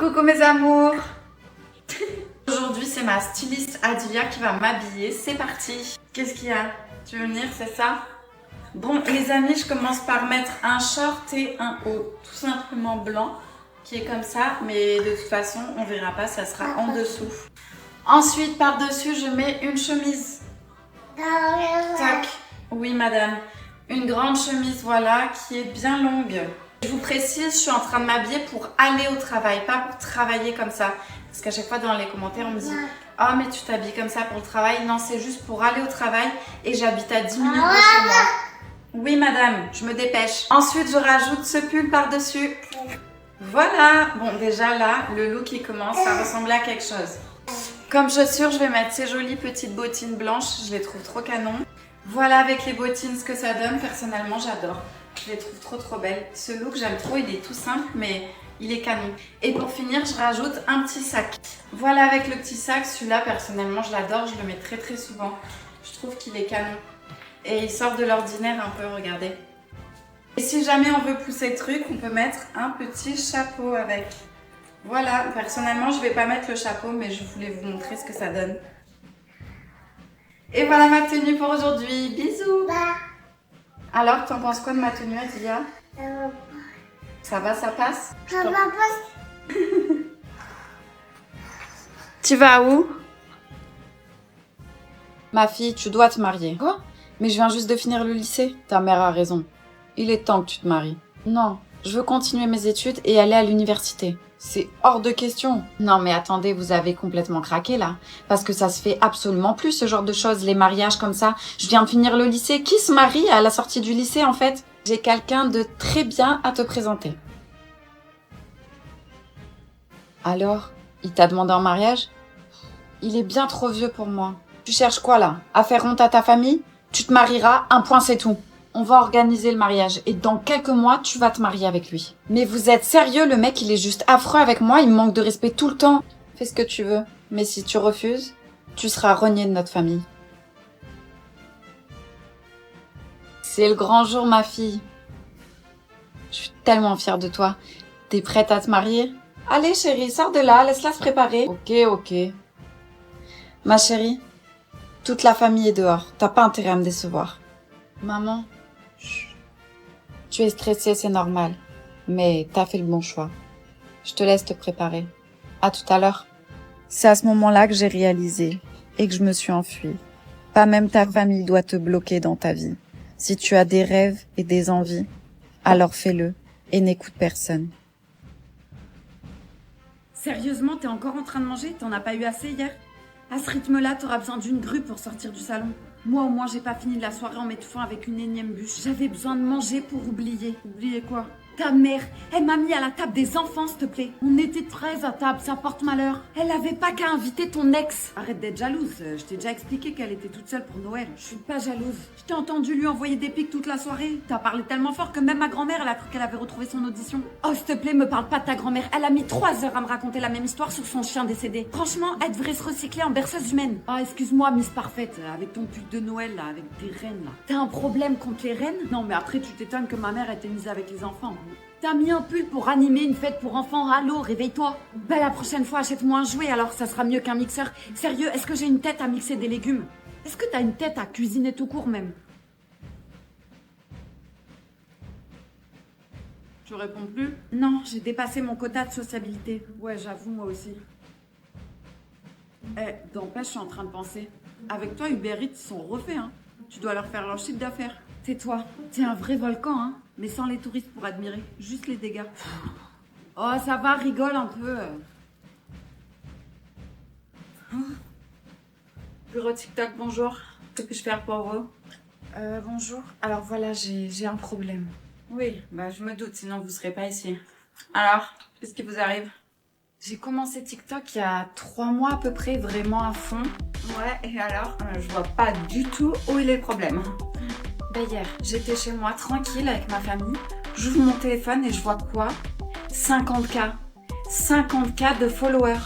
Coucou mes amours. Aujourd'hui c'est ma styliste Adilia qui va m'habiller, c'est parti. Qu'est-ce qu'il y a? Tu veux venir, c'est ça? Bon les amis, je commence par mettre un short et un haut, tout simplement blanc, qui est comme ça, mais de toute façon on verra pas, ça sera en dessous. Ensuite par dessus je mets une chemise. Tac, oui madame. Une grande chemise, voilà, qui est bien longue. Je vous précise, je suis en train de m'habiller pour aller au travail, pas pour travailler comme ça. Parce qu'à chaque fois dans les commentaires, on me dit « Oh, mais tu t'habilles comme ça pour le travail ?» Non, c'est juste pour aller au travail et j'habite à 10 minutes de chez moi. Oui, madame, je me dépêche. Ensuite, je rajoute ce pull par-dessus. Voilà. Bon, déjà là, le look il commence à ressembler à quelque chose. Comme chaussures, je vais mettre ces jolies petites bottines blanches. Je les trouve trop canon. Voilà avec les bottines ce que ça donne. Personnellement, j'adore. Je les trouve trop belles. Ce look, j'aime trop. Il est tout simple, mais il est canon. Et pour finir, je rajoute un petit sac. Voilà avec le petit sac. Celui-là, personnellement, je l'adore. Je le mets très souvent. Je trouve qu'il est canon. Et il sort de l'ordinaire un peu, regardez. Et si jamais on veut pousser le truc, on peut mettre un petit chapeau avec. Voilà. Personnellement, je ne vais pas mettre le chapeau, mais je voulais vous montrer ce que ça donne. Et voilà ma tenue pour aujourd'hui. Bisous. Alors, t'en penses quoi de ma tenue, Adilia? Ça va, ça passe? Ça va pas. Tu vas où? Ma fille, tu dois te marier. Quoi? Mais je viens juste de finir le lycée. Ta mère a raison. Il est temps que tu te maries. Non, je veux continuer mes études et aller à l'université. C'est hors de question. Non mais attendez, vous avez complètement craqué là. Parce que ça se fait absolument plus ce genre de choses, les mariages comme ça. Je viens de finir le lycée. Qui se marie à la sortie du lycée en fait? J'ai quelqu'un de très bien à te présenter. Alors, il t'a demandé en mariage? Il est bien trop vieux pour moi. Tu cherches quoi là? À faire honte à ta famille? Tu te marieras, un point c'est tout. On va organiser le mariage et dans quelques mois, tu vas te marier avec lui. Mais vous êtes sérieux, le mec, il est juste affreux avec moi, il me manque de respect tout le temps. Fais ce que tu veux, mais si tu refuses, tu seras renié de notre famille. C'est le grand jour, ma fille. Je suis tellement fière de toi. T'es prête à te marier? Allez, chérie, sors de là, laisse-la se préparer. Ok. Ma chérie, toute la famille est dehors. T'as pas intérêt à me décevoir. Maman, chut. Tu es stressée, c'est normal. Mais t'as fait le bon choix. Je te laisse te préparer. À tout à l'heure. C'est à ce moment-là que j'ai réalisé et que je me suis enfuie. Pas même ta famille doit te bloquer dans ta vie. Si tu as des rêves et des envies, alors fais-le et n'écoute personne. Sérieusement, t'es encore en train de manger? T'en as pas eu assez hier? À ce rythme-là, t'auras besoin d'une grue pour sortir du salon. Moi, au moins, j'ai pas fini la soirée en m'étouffant avec une énième bûche. J'avais besoin de manger pour oublier. Oublier quoi? Ta mère, elle m'a mis à la table des enfants, s'il te plaît. On était 13 à table, ça porte malheur. Elle avait pas qu'à inviter ton ex. Arrête d'être jalouse, je t'ai déjà expliqué qu'elle était toute seule pour Noël. Je suis pas jalouse. Je t'ai entendu lui envoyer des pics toute la soirée. T'as parlé tellement fort que même ma grand-mère, elle a cru qu'elle avait retrouvé son audition. Oh, s'il te plaît, me parle pas de ta grand-mère. Elle a mis 3 heures à me raconter la même histoire sur son chien décédé. Franchement, elle devrait se recycler en berceuse humaine. Ah, excuse-moi, Miss Parfaite, avec ton pull de Noël, là, avec tes reines, là. T'as un problème contre les reines? Non, mais après, tu t'étonnes que ma mère ait été mise avec les enfants. T'as mis un pull pour animer une fête pour enfants, allô, réveille-toi. Ben la prochaine fois, achète-moi un jouet, alors ça sera mieux qu'un mixeur. Sérieux, est-ce que j'ai une tête à mixer des légumes? Est-ce que t'as une tête à cuisiner tout court même? Tu réponds plus? Non, j'ai dépassé mon quota de sociabilité. Ouais, j'avoue, moi aussi. D'empêche, je suis en train de penser. Avec toi, Uber Eats, ils sont refaits, hein. Tu dois leur faire leur chiffre d'affaires. Tais-toi, t'es un vrai volcan, hein. Mais sans les touristes pour admirer, juste les dégâts. Oh, ça va, rigole un peu. Bureau TikTok, bonjour. Que puis-je faire pour vous? Bonjour. Alors voilà, j'ai un problème. Oui, bah je me doute, sinon vous serez pas ici. Alors, qu'est-ce qui vous arrive? J'ai commencé TikTok il y a 3 mois à peu près, vraiment à fond. Ouais, et alors? Je vois pas du tout où est le problème. Ben hier, j'étais chez moi tranquille avec ma famille. J'ouvre mon téléphone et je vois quoi? 50K. 50K de followers.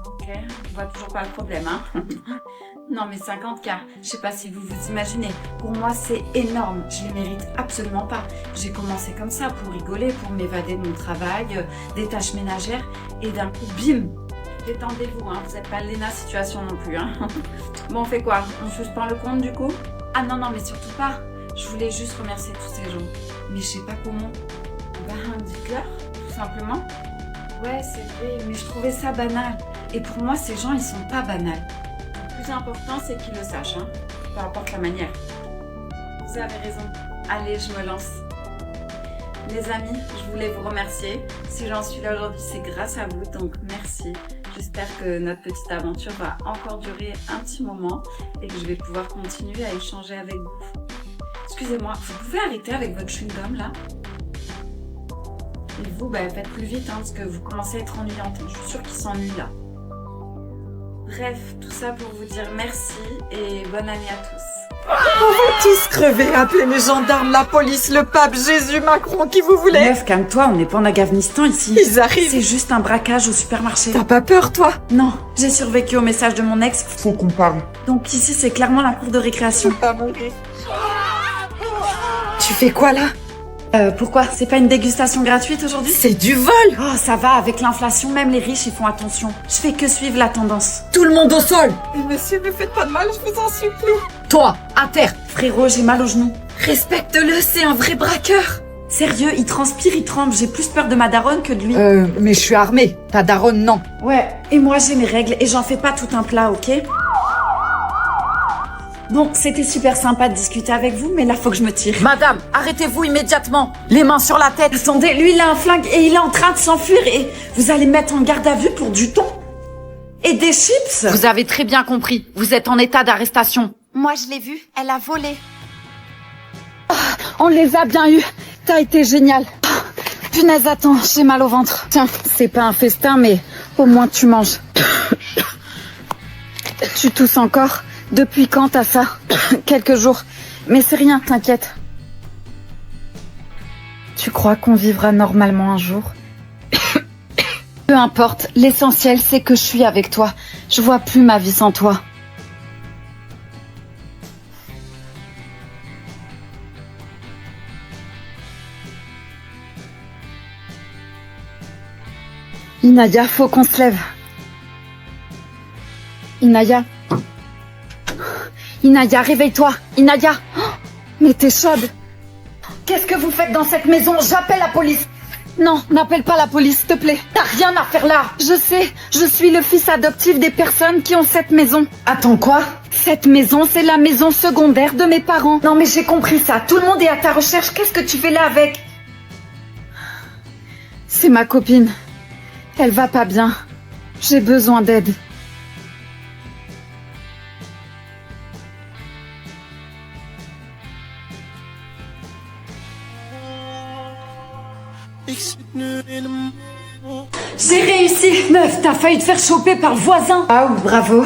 Ok. Ok, on voit toujours pas le problème, hein. Non mais 50K, je sais pas si vous vous imaginez. Pour moi c'est énorme, je les mérite absolument pas. J'ai commencé comme ça pour rigoler, pour m'évader de mon travail, des tâches ménagères et d'un coup bim. Détendez-vous, hein, vous n'êtes pas Léna situation non plus, hein. Bon on fait quoi? On suspend le compte du coup? Ah non mais surtout pas. Je voulais juste remercier tous ces gens. Mais je sais pas comment. Bah dites-leur, tout simplement. Ouais c'est vrai, mais je trouvais ça banal. Et pour moi ces gens ils sont pas banals. Le plus important, c'est qu'ils le sachent, hein. Peu importe la manière. Vous avez raison. Allez, je me lance. Les amis, je voulais vous remercier. Si j'en suis là aujourd'hui, c'est grâce à vous, donc merci. J'espère que notre petite aventure va encore durer un petit moment et que je vais pouvoir continuer à échanger avec vous. Excusez-moi, vous pouvez arrêter avec votre chewing-gum là? Et vous, faites plus vite, hein, parce que vous commencez à être ennuyante. Je suis sûre qu'ils s'ennuient là. Bref, tout ça pour vous dire merci et bonne année à tous. On va tous crever, appelez les gendarmes, la police, le pape, Jésus, Macron, qui vous voulez. Meuf, calme-toi, on n'est pas en Afghanistan ici. Ils arrivent. C'est juste un braquage au supermarché. T'as pas peur, toi? Non, j'ai survécu au message de mon ex. Faut qu'on parle. Donc ici, c'est clairement la cour de récréation. Pas mourir. Tu fais quoi là? Pourquoi? C'est pas une dégustation gratuite aujourd'hui? C'est du vol. Oh, ça va, avec l'inflation, même les riches, ils font attention. Je fais que suivre la tendance. Tout le monde au sol. Mais monsieur, me faites pas de mal, je vous en supplie. Toi, à terre. Frérot, j'ai mal au genou. Respecte-le, c'est un vrai braqueur. Sérieux, il transpire, il tremble. J'ai plus peur de ma daronne que de lui. Mais je suis armée. Ta daronne, non. Ouais, et moi j'ai mes règles et j'en fais pas tout un plat, ok? Bon, c'était super sympa de discuter avec vous, mais là faut que je me tire. Madame, arrêtez-vous immédiatement. Les mains sur la tête. Attendez, lui il a un flingue et il est en train de s'enfuir et vous allez me mettre en garde à vue pour du thon? Et des chips? Vous avez très bien compris. Vous êtes en état d'arrestation. Moi, je l'ai vue. Elle a volé. On les a bien eus. T'as été génial. Punaise, attends, j'ai mal au ventre. Tiens, c'est pas un festin, mais au moins tu manges. Tu tousses encore? Depuis quand t'as ça? Quelques jours. Mais c'est rien, t'inquiète. Tu crois qu'on vivra normalement un jour? Peu importe, l'essentiel c'est que je suis avec toi. Je vois plus ma vie sans toi. Inaya, faut qu'on se lève. Inaya. Inaya, réveille-toi. Inaya. Oh, mais t'es chaude. Qu'est-ce que vous faites dans cette maison? J'appelle la police. Non, n'appelle pas la police, s'il te plaît. T'as rien à faire là. Je sais, je suis le fils adoptif des personnes qui ont cette maison. Attends, quoi? Cette maison, c'est la maison secondaire de mes parents. Non mais j'ai compris ça. Tout le monde est à ta recherche. Qu'est-ce que tu fais là avec? C'est ma copine. Elle va pas bien. J'ai besoin d'aide. J'ai réussi! Meuf, t'as failli te faire choper par le voisin! Ah, bravo!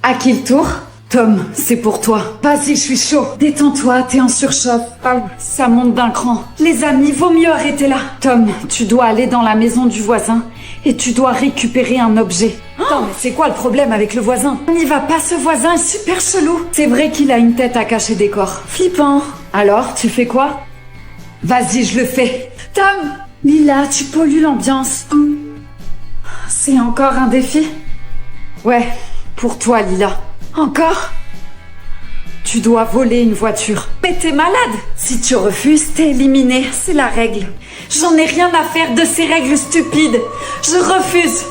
À qui le tour? Tom, c'est pour toi. Vas-y, je suis chaud. Détends-toi, t'es en surchauffe. Ah, ça monte d'un cran. Les amis, vaut mieux arrêter là. Tom, tu dois aller dans la maison du voisin et tu dois récupérer un objet. Attends, mais c'est quoi le problème avec le voisin? On n'y va pas, ce voisin est super chelou. C'est vrai qu'il a une tête à cacher des corps. Flippant. Alors, tu fais quoi? Vas-y, je le fais. Tom! Lila, tu pollues l'ambiance. C'est encore un défi? Ouais, pour toi, Lila. Encore? Tu dois voler une voiture. Mais t'es malade! Si tu refuses, t'es éliminé. C'est la règle. J'en ai rien à faire de ces règles stupides. Je refuse.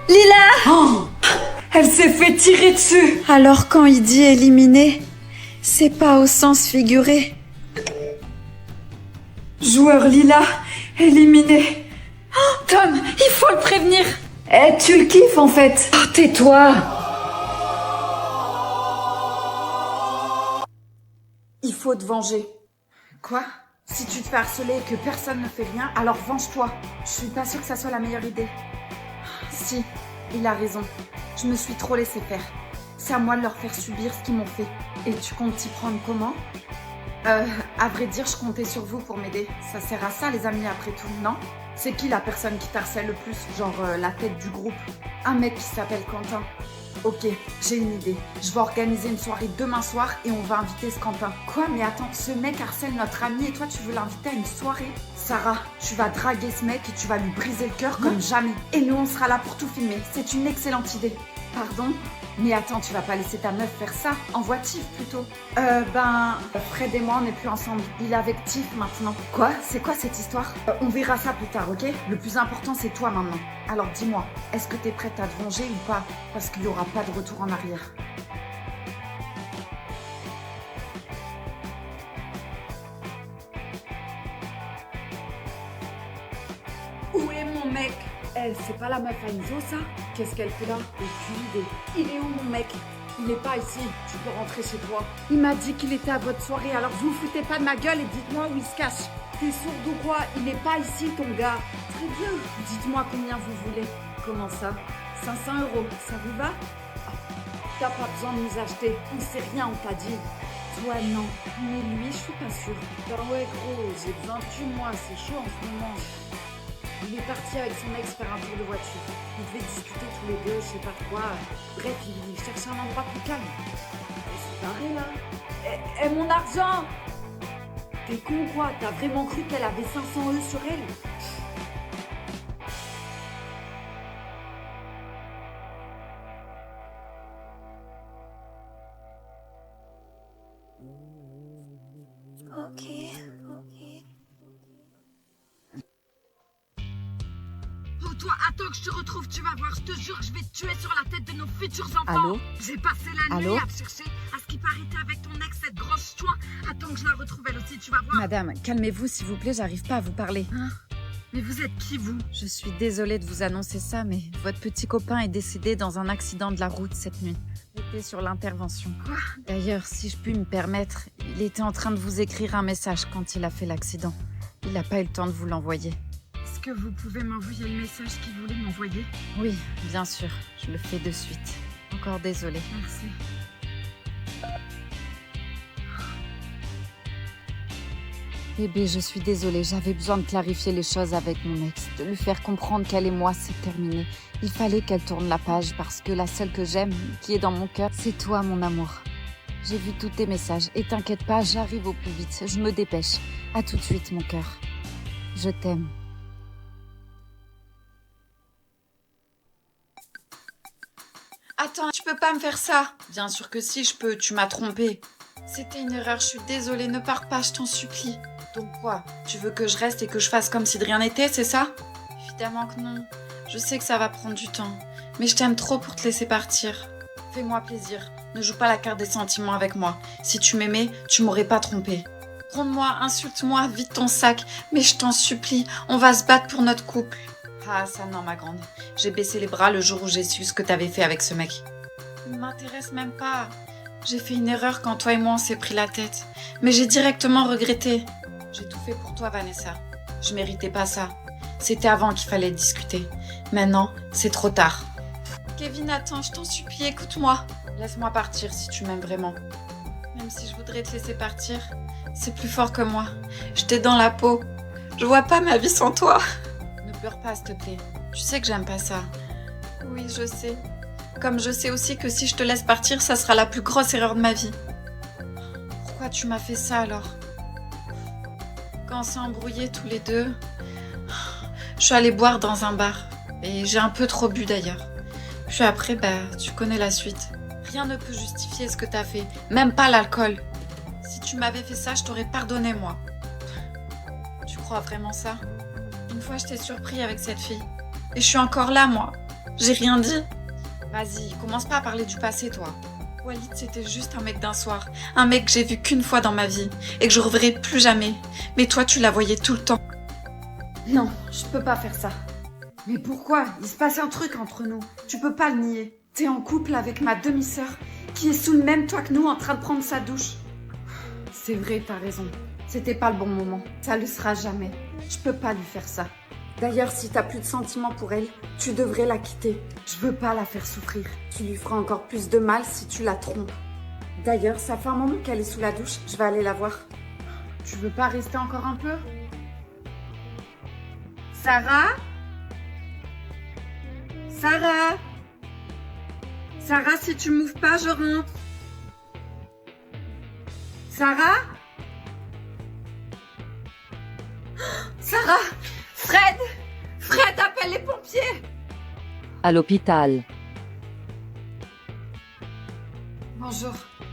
Lila! Oh, elle s'est fait tirer dessus. Alors quand il dit éliminé, c'est pas au sens figuré. Joueur Lila, éliminé. Oh, Tom, il faut le prévenir. Eh, tu le kiffes en fait. Oh, tais-toi. Il faut te venger. Quoi? Si tu te fais harceler et que personne ne fait rien, alors venge-toi. Je suis pas sûre que ça soit la meilleure idée. Si, il a raison. Je me suis trop laissé faire. C'est à moi de leur faire subir ce qu'ils m'ont fait. Et tu comptes t'y prendre comment? À vrai dire, je comptais sur vous pour m'aider. Ça sert à ça, les amis, après tout, non? C'est qui la personne qui t'harcèle le plus? Genre la tête du groupe? Un mec qui s'appelle Quentin. Ok, j'ai une idée. Je vais organiser une soirée demain soir et on va inviter ce Quentin. Quoi? Mais attends, ce mec harcèle notre ami et toi tu veux l'inviter à une soirée? Sarah, tu vas draguer ce mec et tu vas lui briser le cœur comme jamais. Et nous on sera là pour tout filmer. C'est une excellente idée. Pardon? Mais attends, tu vas pas laisser ta meuf faire ça? Envoie Tiff plutôt. Fred et moi on n'est plus ensemble. Il est avec Tiff maintenant. Quoi? C'est quoi cette histoire? On verra ça plus tard, ok? Le plus important c'est toi maintenant. Alors dis-moi, est-ce que t'es prête à te venger ou pas? Parce qu'il y aura pas de retour en arrière. Où est mon mec? C'est pas la meuf à Iso, ça? Qu'est-ce qu'elle fait là? Aucune idée. Il est où mon mec? Il est pas ici. Tu peux rentrer chez toi. Il m'a dit qu'il était à votre soirée, alors vous foutez pas de ma gueule et dites-moi où il se cache. T'es sourde ou quoi? Il est pas ici, ton gars. Très bien. Dites-moi combien vous voulez. Comment ça? 500 €. Ça vous va? T'as pas besoin de nous acheter. On sait rien, on t'a dit. Toi, non. Mais lui, je suis pas sûre. Ben ouais, gros, j'ai besoin de tu, moi. C'est chaud en ce moment. Il est parti avec son ex faire un tour de voiture. Ils devaient discuter tous les deux, je sais pas quoi. Bref, il cherchait un endroit plus calme. C'est barré là. Eh, mon argent! T'es con quoi? T'as vraiment cru qu'elle avait 500 € sur elle? Ok. Oh toi, attends que je te retrouve, tu vas voir, je te jure que je vais te tuer sur la tête de nos futurs enfants. Allô? J'ai passé la nuit Allô? à te chercher, à ce qui paraît t'es avec ton ex, cette grosse chouin. Attends que je la retrouve elle aussi, tu vas voir. Madame, calmez-vous s'il vous plaît, j'arrive pas à vous parler. Mais vous êtes qui vous? Je suis désolée de vous annoncer ça, mais votre petit copain est décédé dans un accident de la route cette nuit. J'étais sur l'intervention. Quoi? D'ailleurs, si je puis me permettre, il était en train de vous écrire un message quand il a fait l'accident. Il n'a pas eu le temps de vous l'envoyer. Est-ce que vous pouvez m'envoyer le message qu'il voulait m'envoyer? Oui, bien sûr, je le fais de suite. Encore désolée. Merci. Bébé, je suis désolée, j'avais besoin de clarifier les choses avec mon ex, de lui faire comprendre qu'elle et moi, c'est terminé. Il fallait qu'elle tourne la page parce que la seule que j'aime, qui est dans mon cœur, c'est toi, mon amour. J'ai vu tous tes messages et t'inquiète pas, j'arrive au plus vite, je me dépêche. À tout de suite, mon cœur. Je t'aime. Attends, tu peux pas me faire ça. Bien sûr que si, je peux, tu m'as trompée. C'était une erreur, je suis désolée, ne pars pas, je t'en supplie. Donc quoi? Tu veux que je reste et que je fasse comme si de rien n'était, c'est ça? Évidemment que non. Je sais que ça va prendre du temps. Mais je t'aime trop pour te laisser partir. Fais-moi plaisir. Ne joue pas la carte des sentiments avec moi. Si tu m'aimais, tu m'aurais pas trompée. Gronde-moi, insulte-moi, vide ton sac. Mais je t'en supplie, on va se battre pour notre couple. Ah, ça non, ma grande. J'ai baissé les bras le jour où j'ai su ce que t'avais fait avec ce mec. Il m'intéresse même pas. J'ai fait une erreur quand toi et moi on s'est pris la tête. Mais j'ai directement regretté. J'ai tout fait pour toi, Vanessa. Je méritais pas ça. C'était avant qu'il fallait discuter. Maintenant, c'est trop tard. Kevin, attends, je t'en supplie, écoute-moi. Laisse-moi partir si tu m'aimes vraiment. Même si je voudrais te laisser partir, c'est plus fort que moi. Je t'ai dans la peau. Je vois pas ma vie sans toi. Ne pleure pas, s'il te plaît. Tu sais que j'aime pas ça. Oui, je sais. Comme je sais aussi que si je te laisse partir, ça sera la plus grosse erreur de ma vie. Pourquoi tu m'as fait ça alors? Quand on s'est embrouillés tous les deux, je suis allée boire dans un bar. Et j'ai un peu trop bu d'ailleurs. Puis après, tu connais la suite. Rien ne peut justifier ce que t'as fait. Même pas l'alcool. Si tu m'avais fait ça, je t'aurais pardonné, moi. Tu crois vraiment ça? Une fois, je t'ai surpris avec cette fille. Et je suis encore là, moi. J'ai rien dit. Vas-y, commence pas à parler du passé, toi. Walid, c'était juste un mec d'un soir. Un mec que j'ai vu qu'une fois dans ma vie. Et que je reverrai plus jamais. Mais toi, tu la voyais tout le temps. Non, je peux pas faire ça. Mais pourquoi? Il se passe un truc entre nous. Tu peux pas le nier. T'es en couple avec ma demi-sœur qui est sous le même toit que nous en train de prendre sa douche. C'est vrai, t'as raison. C'était pas le bon moment. Ça le sera jamais. Je peux pas lui faire ça. D'ailleurs, si t'as plus de sentiments pour elle, tu devrais la quitter. Je veux pas la faire souffrir. Tu lui feras encore plus de mal si tu la trompes. D'ailleurs, ça fait un moment qu'elle est sous la douche. Je vais aller la voir. Tu veux pas rester encore un peu? Sarah? Sarah? Sarah, si tu m'ouvres pas, je rentre. Sarah? Sarah! Fred! Fred, appelle les pompiers! À l'hôpital. Bonjour,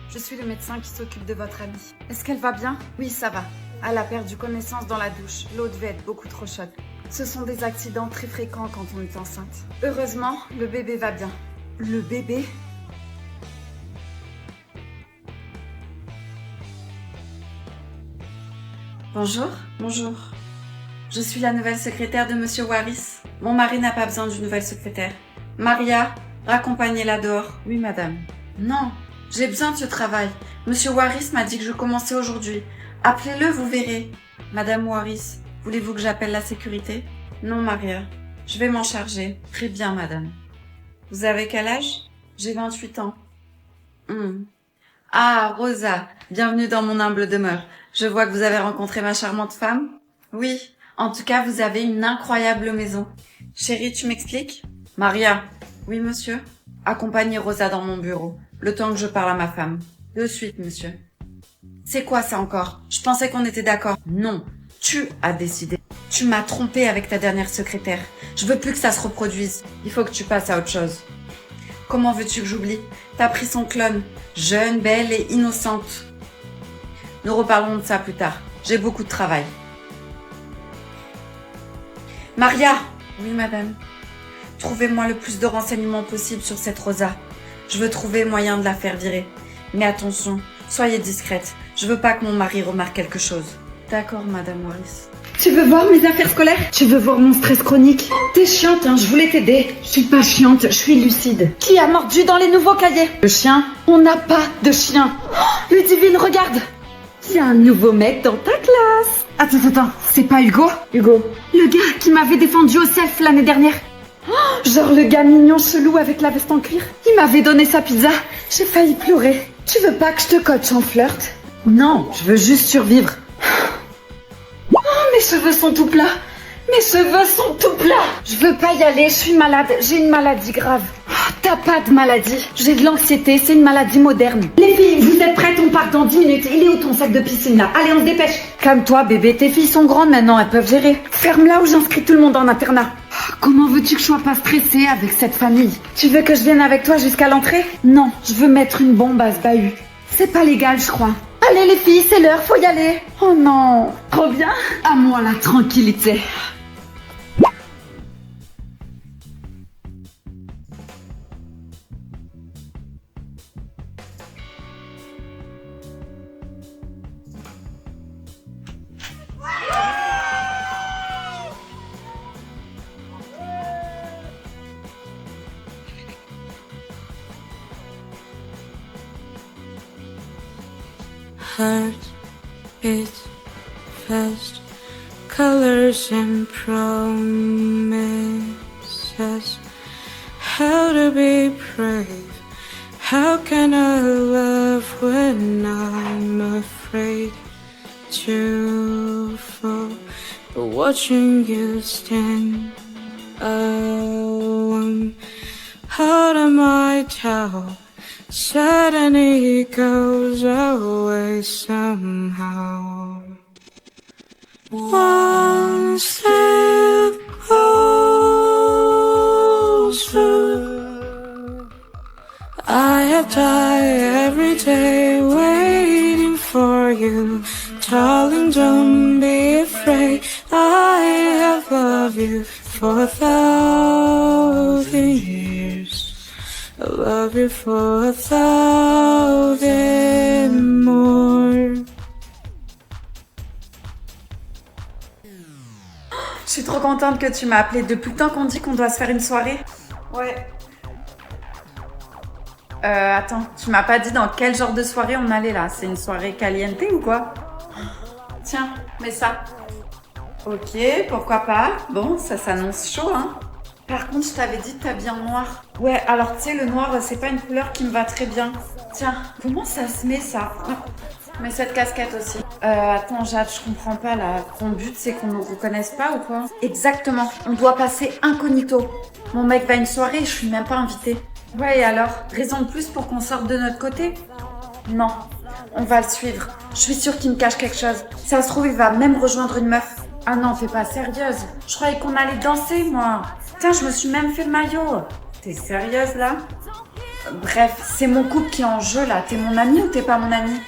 je suis le médecin qui s'occupe de votre amie. Est-ce qu'elle va bien? Oui, ça va. Elle a perdu connaissance dans la douche. L'eau devait être beaucoup trop chaude. Ce sont des accidents très fréquents quand on est enceinte. Heureusement, le bébé va bien. Le bébé? Bonjour. Bonjour. Je suis la nouvelle secrétaire de Monsieur Waris. Mon mari n'a pas besoin d'une nouvelle secrétaire. Maria, raccompagnez-la dehors. Oui, madame. Non, j'ai besoin de ce travail. Monsieur Waris m'a dit que je commençais aujourd'hui. Appelez-le, vous verrez. Madame Waris, voulez-vous que j'appelle la sécurité? Non, Maria. Je vais m'en charger. Très bien, madame. Vous avez quel âge? J'ai 28 ans. Ah, Rosa, bienvenue dans mon humble demeure. Je vois que vous avez rencontré ma charmante femme. Oui, en tout cas, vous avez une incroyable maison. Chérie, tu m'expliques? Maria. Oui, monsieur. Accompagnez Rosa dans mon bureau, le temps que je parle à ma femme. De suite, monsieur. C'est quoi ça encore? Je pensais qu'on était d'accord. Non, tu as décidé. Tu m'as trompé avec ta dernière secrétaire. Je veux plus que ça se reproduise. Il faut que tu passes à autre chose. Comment veux-tu que j'oublie? T'as pris son clone, jeune, belle et innocente. Nous reparlerons de ça plus tard. J'ai beaucoup de travail. Maria! Oui, madame. Trouvez-moi le plus de renseignements possible sur cette Rosa. Je veux trouver moyen de la faire virer. Mais attention, soyez discrète. Je veux pas que mon mari remarque quelque chose. D'accord, madame Waris. Tu veux voir mes affaires scolaires? Tu veux voir mon stress chronique? T'es chiante, hein, je voulais t'aider. Je suis pas chiante, je suis lucide. Qui a mordu dans les nouveaux cahiers? Le chien? On n'a pas de chien. Oh, Ludivine, regarde! Il y a un nouveau mec dans ta classe. Attends, c'est pas Hugo? Hugo. Le gars qui m'avait défendu au self l'année dernière. Oh, genre le gars mignon chelou avec la veste en cuir. Il m'avait donné sa pizza. J'ai failli pleurer. Tu veux pas que je te coache en flirt? Non, je veux juste survivre. Mes cheveux sont tout plats. Mes cheveux sont tout plats. Je veux pas y aller, je suis malade. J'ai une maladie grave. Oh, t'as pas de maladie. J'ai de l'anxiété, c'est une maladie moderne. Les filles, vous êtes prêtes? On part dans 10 minutes. Il est où ton sac de piscine là? Allez, on se dépêche. Calme-toi bébé, tes filles sont grandes maintenant, elles peuvent gérer. Ferme-la ou j'inscris tout le monde en internat. Oh, comment veux-tu que je sois pas stressée avec cette famille? Tu veux que je vienne avec toi jusqu'à l'entrée? Non, je veux mettre une bombe à ce bahut. C'est pas légal, je crois. Allez les filles, c'est l'heure, faut y aller. Oh non, trop bien. À moi la tranquillité. Heart beats fast, colors and promises. How to be brave? How can I love when I'm afraid to fall? But watching you stand alone, how am I tell? Suddenly it goes away somehow. One step closer. I have died every day waiting for you. Darling, don't be afraid. I have loved you for 1,000 years. I love you for 1,000 more. Je suis trop contente que tu m'as appelée. Depuis le temps qu'on dit qu'on doit se faire une soirée. Ouais. Attends, tu m'as pas dit dans quel genre de soirée on allait là? C'est une soirée caliente ou quoi? Tiens, mets ça. Ok, pourquoi pas. Bon, ça s'annonce chaud, hein. Par contre, je t'avais dit de t'habiller en noir. Ouais, alors tu sais, le noir, c'est pas une couleur qui me va très bien. Tiens, comment ça se met ça? Mets cette casquette aussi. Attends Jade, je comprends pas là. Ton but c'est qu'on nous reconnaisse pas ou quoi? Exactement, on doit passer incognito. Mon mec va à une soirée, je suis même pas invitée. Ouais et alors? Raison de plus pour qu'on sorte de notre côté? Non, on va le suivre. Je suis sûre qu'il me cache quelque chose. Si ça se trouve, il va même rejoindre une meuf. Ah non, t'es pas sérieuse. Je croyais qu'on allait danser, moi. Putain, je me suis même fait le maillot. T'es sérieuse, là? Bref, c'est mon couple qui est en jeu, là. T'es mon ami ou t'es pas mon ami?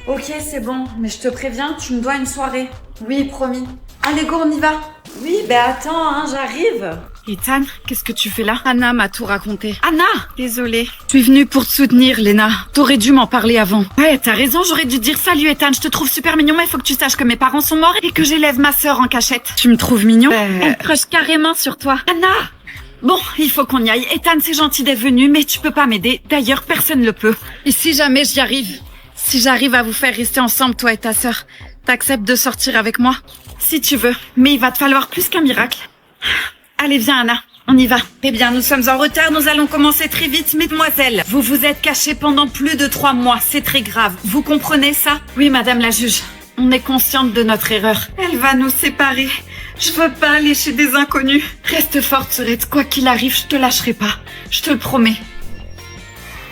Ok, c'est bon. Mais je te préviens, tu me dois une soirée. Oui, promis. Allez, go, on y va. Oui, ben attends, hein, j'arrive. Ethan, qu'est-ce que tu fais là? Anna m'a tout raconté. Anna! Désolée. Je suis venue pour te soutenir, Léna. T'aurais dû m'en parler avant. Ouais, t'as raison, j'aurais dû te dire salut, Ethan. Je te trouve super mignon, mais il faut que tu saches que mes parents sont morts et que j'élève ma sœur en cachette. Tu me trouves mignon? Elle crush carrément sur toi. Anna! Bon, il faut qu'on y aille. Ethan, c'est gentil d'être venu, mais tu peux pas m'aider. D'ailleurs, personne ne le peut. Et si jamais j'y arrive? Si j'arrive à vous faire rester ensemble, toi et ta sœur, t'acceptes de sortir avec moi? Si tu veux, mais il va te falloir plus qu'un miracle. Allez, viens, Anna. On y va. Eh bien, nous sommes en retard. Nous allons commencer très vite, mesdemoiselles. Vous vous êtes cachées pendant plus de 3 mois. C'est très grave. Vous comprenez ça? Oui, madame la juge. On est consciente de notre erreur. Elle va nous séparer. Je veux pas aller chez des inconnus. Reste forte, Sorette. Quoi qu'il arrive, je te lâcherai pas. Je te le promets.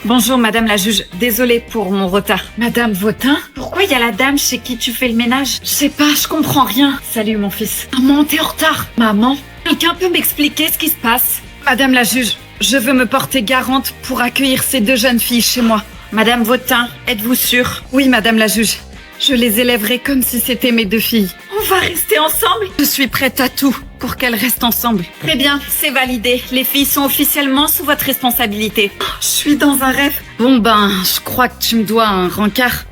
Bonjour, madame la juge. Désolée pour mon retard. Madame Vautrin? Pourquoi il y a la dame chez qui tu fais le ménage? Je sais pas, je comprends rien. Salut, mon fils. Maman, t'es en retard. Maman? Quelqu'un peut m'expliquer ce qui se passe? Madame la juge, je veux me porter garante pour accueillir ces 2 jeunes filles chez moi. Madame Vautrin, êtes-vous sûre? Oui, madame la juge. Je les élèverai comme si c'était mes 2 filles. On va rester ensemble? Je suis prête à tout pour qu'elles restent ensemble. Très bien, c'est validé. Les filles sont officiellement sous votre responsabilité. Oh, je suis dans un rêve. Bon ben, je crois que tu me dois un rencard.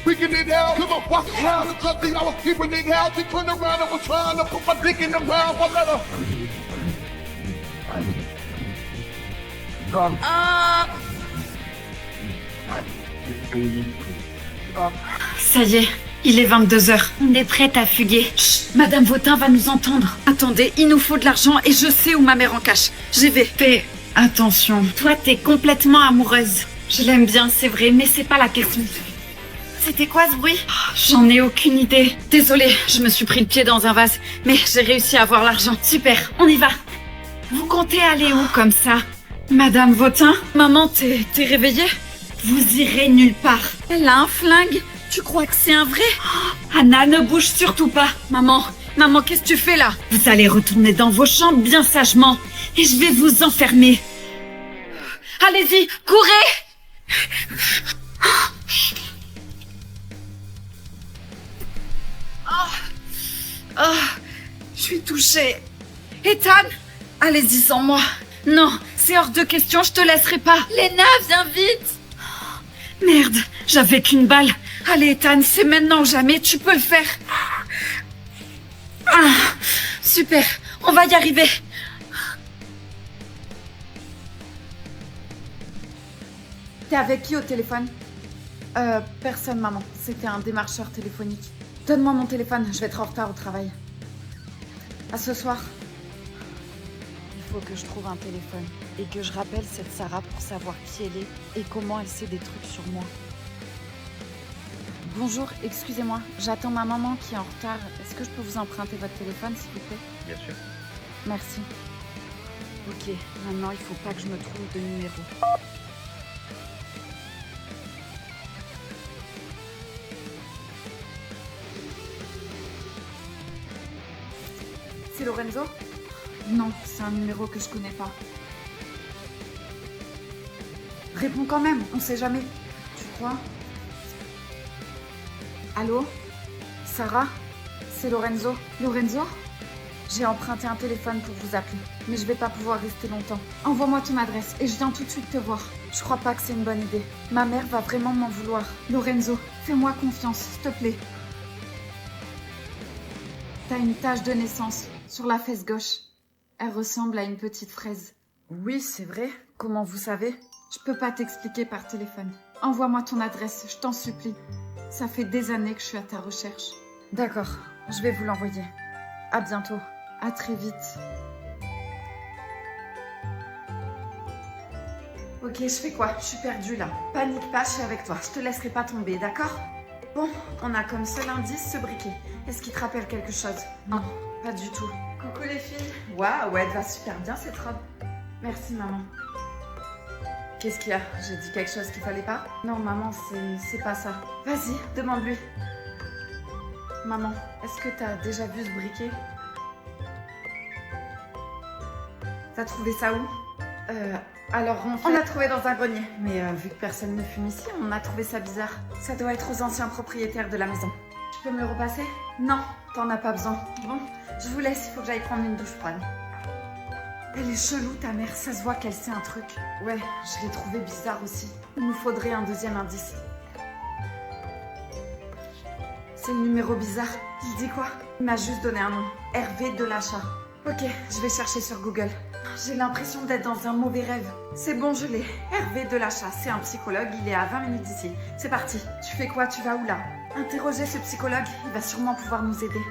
Freaking it out, come on, walk around the country. I was keeping it out. She turned around and was trying to put my dick in the mouth. I let her. Ça y est, il est 22h. On est prête à fuguer. Chut, madame Vautrin va nous entendre. Attendez, il nous faut de l'argent et je sais où ma mère en cache. J'y vais. Fais attention. Toi, t'es complètement amoureuse. Je l'aime bien, c'est vrai, mais c'est pas la question. C'était quoi ce bruit? Oh, j'en ai aucune idée. Désolée, je me suis pris le pied dans un vase, mais j'ai réussi à avoir l'argent. Super, on y va. Vous comptez aller où comme ça? Madame Vautrin? Maman, t'es réveillée? Vous irez nulle part. Elle a un flingue. Tu crois que c'est un vrai? Oh, Anna, ne bouge surtout pas. Maman, qu'est-ce que tu fais là? Vous allez retourner dans vos chambres bien sagement et je vais vous enfermer. Allez-y, courez! Oh, je suis touchée. Ethan, allez-y sans moi. Non, c'est hors de question, je te laisserai pas. Léna, viens vite. Merde, j'avais qu'une balle. Allez, Ethan, c'est maintenant ou jamais, tu peux le faire. Ah, super, on va y arriver. T'es avec qui au téléphone? Personne, maman. C'était un démarcheur téléphonique. Donne-moi mon téléphone, je vais être en retard au travail. À ce soir. Il faut que je trouve un téléphone et que je rappelle cette Sarah pour savoir qui elle est et comment elle sait des trucs sur moi. Bonjour, excusez-moi, j'attends ma maman qui est en retard. Est-ce que je peux vous emprunter votre téléphone, s'il vous plaît? Bien sûr. Merci. Ok, maintenant il faut pas que je me trompe de numéro. C'est Lorenzo? Non, c'est un numéro que je connais pas. Réponds quand même, on sait jamais. Tu crois? Allô? Sarah? C'est Lorenzo. Lorenzo? J'ai emprunté un téléphone pour vous appeler, mais je vais pas pouvoir rester longtemps. Envoie-moi ton adresse et je viens tout de suite te voir. Je crois pas que c'est une bonne idée. Ma mère va vraiment m'en vouloir. Lorenzo, fais-moi confiance, s'il te plaît. T'as une tache de naissance sur la fesse gauche. Elle ressemble à une petite fraise. Oui, c'est vrai. Comment vous savez? Je peux pas t'expliquer par téléphone. Envoie-moi ton adresse, je t'en supplie. Ça fait des années que je suis à ta recherche. D'accord, je vais vous l'envoyer. À bientôt. À très vite. Ok, je fais quoi? Je suis perdue là. Panique pas, je suis avec toi. Je te laisserai pas tomber, d'accord? Bon, on a comme seul indice ce briquet. Est-ce qu'il te rappelle quelque chose? Non, pas du tout. Coucou les filles. Waouh, ouais, elle va super bien cette robe. Merci maman. Qu'est-ce qu'il y a? J'ai dit quelque chose qu'il fallait pas? Non maman, c'est pas ça. Vas-y, demande-lui. Maman, est-ce que t'as déjà vu ce briquet? T'as trouvé ça où? Alors on l'a trouvé dans un grenier. Mais vu que personne ne fume ici, on a trouvé ça bizarre. Ça doit être aux anciens propriétaires de la maison. Tu peux me le repasser? Non, t'en as pas besoin. Bon, je vous laisse, il faut que j'aille prendre une douche froide. Elle est chelou ta mère, ça se voit qu'elle sait un truc. Ouais, je l'ai trouvé bizarre aussi. Il nous faudrait un deuxième indice. C'est le numéro bizarre. Il dit quoi? Il m'a juste donné un nom. Hervé Delachat. Ok, je vais chercher sur Google. J'ai l'impression d'être dans un mauvais rêve. C'est bon, je l'ai. Hervé Delachat, c'est un psychologue, il est à 20 minutes d'ici. C'est parti. Tu fais quoi? Tu vas où là? Interroger ce psychologue, il va sûrement pouvoir nous aider.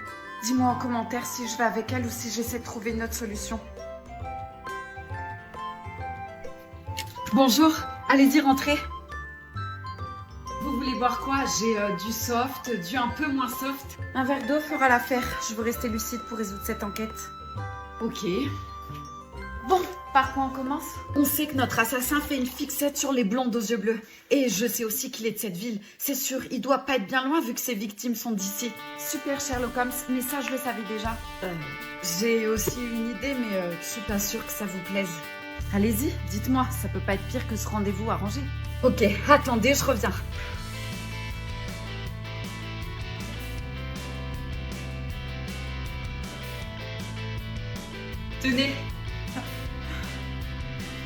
Dis-moi en commentaire si je vais avec elle ou si j'essaie de trouver une autre solution. Bonjour, allez-y, rentrez. Vous voulez boire quoi? J'ai du soft, du un peu moins soft. Un verre d'eau fera l'affaire. Je veux rester lucide pour résoudre cette enquête. Ok. Bon, par quoi on commence? On sait que notre assassin fait une fixette sur les blondes aux yeux bleus. Et je sais aussi qu'il est de cette ville. C'est sûr, il doit pas être bien loin vu que ses victimes sont d'ici. Super Sherlock Holmes, mais ça je le savais déjà. J'ai aussi une idée, mais je suis pas sûre que ça vous plaise. Allez-y, dites-moi, ça peut pas être pire que ce rendez-vous arrangé. Ok, attendez, je reviens. Tenez.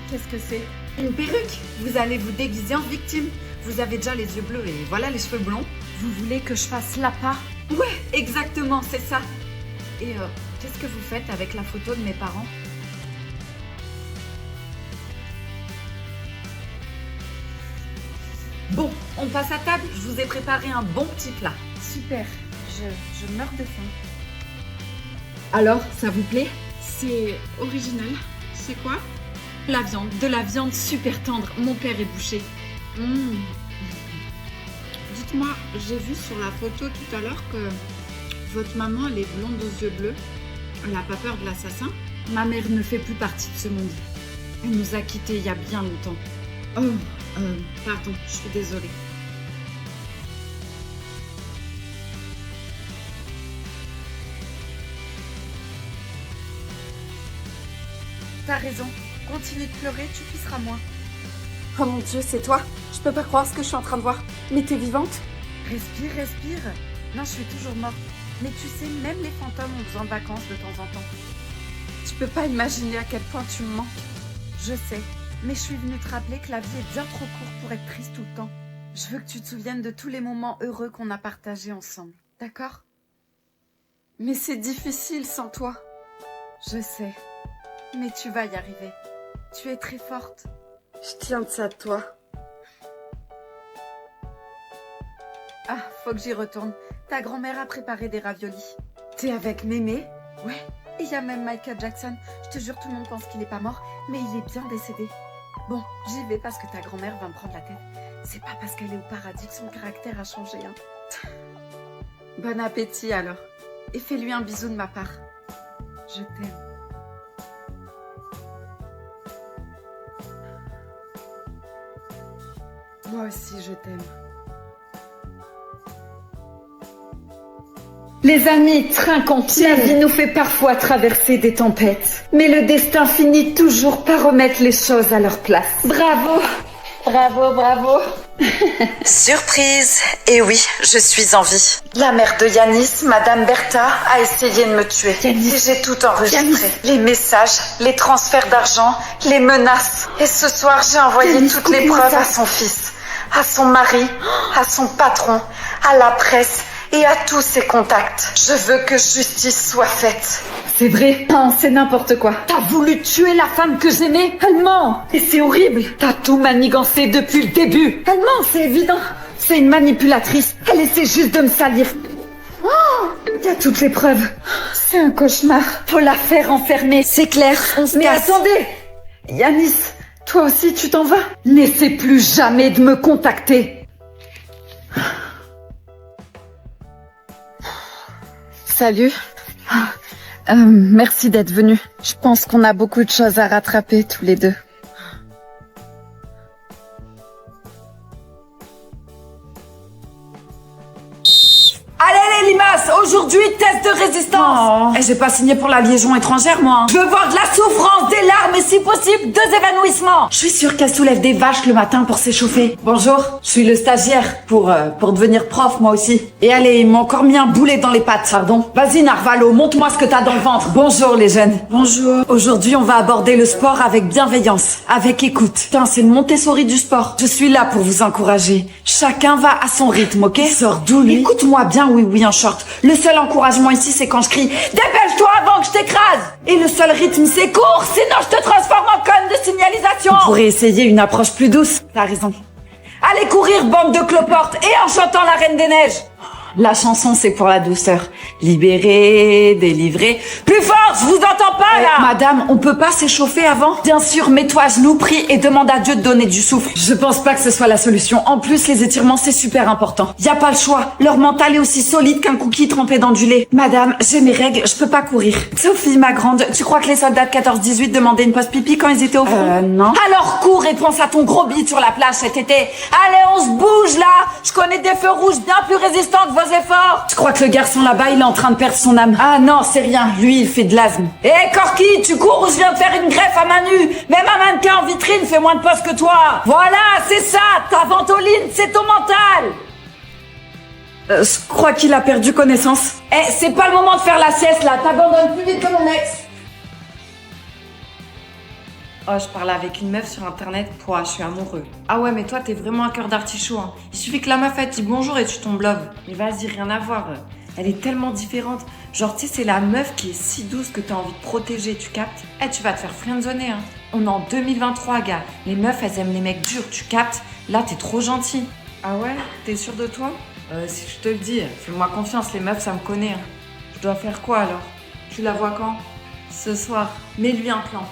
Qu'est-ce que c'est? Une perruque. Vous allez vous déguiser en victime. Vous avez déjà les yeux bleus et voilà les cheveux blonds. Vous voulez que je fasse l'appât? Ouais, exactement, c'est ça. Et qu'est-ce que vous faites avec la photo de mes parents? Bon, on passe à table. Je vous ai préparé un bon petit plat. Super, je meurs de faim. Alors, ça vous plaît? C'est original. C'est quoi? La viande. De la viande super tendre. Mon père est boucher. Dites-moi, j'ai vu sur la photo tout à l'heure que votre maman, elle est blonde aux yeux bleus. Elle n'a pas peur de l'assassin? Ma mère ne fait plus partie de ce monde. Elle nous a quittés il y a bien longtemps. Pardon, je suis désolée. T'as raison. Continue de pleurer, tu pisseras moins. Oh mon Dieu, c'est toi? Je peux pas croire ce que je suis en train de voir. Mais t'es vivante? Respire, respire. Non, je suis toujours morte. Mais tu sais, même les fantômes ont besoin de vacances de temps en temps. Tu peux pas imaginer à quel point tu me manques. Je sais, mais je suis venue te rappeler que la vie est bien trop courte pour être triste tout le temps. Je veux que tu te souviennes de tous les moments heureux qu'on a partagés ensemble. D'accord? Mais c'est difficile sans toi. Je sais. Mais tu vas y arriver. Tu es très forte. Je tiens de ça de toi. Ah, faut que j'y retourne. Ta grand-mère a préparé des raviolis. T'es avec Mémé? Ouais. Et il y a même Michael Jackson. Je te jure, tout le monde pense qu'il est pas mort, mais il est bien décédé. Bon, j'y vais parce que ta grand-mère va me prendre la tête. C'est pas parce qu'elle est au paradis que son caractère a changé, hein. Bon appétit alors. Et fais-lui un bisou de ma part. Je t'aime. Moi aussi, je t'aime. Les amis, trinquons. La vie nous fait parfois traverser des tempêtes. Mais le destin finit toujours par remettre les choses à leur place. Bravo! Bravo, bravo! Surprise! Et oui, je suis en vie. La mère de Yanis, Madame Bertha, a essayé de me tuer. Et j'ai tout enregistré. Les messages, les transferts d'argent, les menaces. Et ce soir, j'ai envoyé toutes les preuves à son fils, à son mari, à son patron, à la presse et à tous ses contacts. Je veux que justice soit faite. C'est vrai? Non, c'est n'importe quoi. T'as voulu tuer la femme que j'aimais? Elle ment! Et c'est horrible! T'as tout manigancé depuis le début! Elle ment, c'est évident! C'est une manipulatrice. Elle essaie juste de me salir. Oh, y a toutes les preuves. C'est un cauchemar. Faut la faire enfermer. C'est clair. On se casse. Attendez! Yanis, Toi aussi, tu t'en vas? N'essaie plus jamais de me contacter. Salut. Merci d'être venu. Je pense qu'on a beaucoup de choses à rattraper tous les deux. Allez les limaces, aujourd'hui test de résistance. J'ai pas signé pour la liaison étrangère moi. Je veux voir de la souffrance, des larmes et si possible 2 évanouissements. Je suis sûre qu'elle soulève des vaches le matin pour s'échauffer. Bonjour, je suis le stagiaire pour devenir prof moi aussi. Et allez, ils m'ont encore mis un boulet dans les pattes. Pardon. Vas-y Narvalo, montre-moi ce que t'as dans le ventre. Bonjour les jeunes. Bonjour. Aujourd'hui on va aborder le sport avec bienveillance, avec écoute. Putain, c'est le Montessori du sport. Je suis là pour vous encourager. Chacun va à son rythme, ok? Sors d'où lui? Écoute-moi bien, oui, en short. Le seul encouragement ici, c'est quand je crie « Dépêche-toi avant que je t'écrase !» Et le seul rythme, c'est « Cours, sinon je te transforme en conne de signalisation !» On pourrait essayer une approche plus douce. T'as raison. Allez courir, bande de cloportes, et en chantant la Reine des Neiges. La chanson, c'est pour la douceur. Libéré, délivré. Plus fort, je vous entends pas, là! Madame, on peut pas s'échauffer avant? Bien sûr, mets-toi à genoux, prie et demande à Dieu de donner du souffle. Je pense pas que ce soit la solution. En plus, les étirements, c'est super important. Y a pas le choix. Leur mental est aussi solide qu'un cookie trempé dans du lait. Madame, j'ai mes règles, je peux pas courir. Sophie, ma grande, tu crois que les soldats de 14-18 demandaient une pause pipi quand ils étaient au front? Non. Alors cours et pense à ton gros bide sur la plage cet été. Allez, on se bouge, là! Je connais des feux rouges bien plus résistants que vos efforts. Je crois que le garçon là-bas, il est en train de perdre son âme. Ah non, c'est rien. Lui, il fait de l'asthme. Hé, Corky, tu cours ou je viens de faire une greffe à main nue? Même un mannequin en vitrine fait moins de pause que toi. Voilà, c'est ça. Ta ventoline, c'est ton mental. Je crois qu'il a perdu connaissance. Eh, c'est pas le moment de faire la sieste, là. T'abandonnes plus vite que mon ex. Oh, je parlais avec une meuf sur internet, je suis amoureux. Ah ouais, mais toi, t'es vraiment un cœur d'artichaut, hein. Il suffit que la meuf, elle te dit bonjour et tu tombes love. Mais vas-y, rien à voir. Elle est tellement différente. Genre, tu sais, c'est la meuf qui est si douce que t'as envie de protéger, tu captes? Eh, tu vas te faire friendzoner, hein. On est en 2023, gars. Les meufs, elles aiment les mecs durs, tu captes? Là, t'es trop gentil. Ah ouais? T'es sûr de toi? Si je te le dis, fais-moi confiance, les meufs, ça me connaît, hein. Je dois faire quoi, alors? Tu la vois quand? Ce soir. Mets-lui un plan.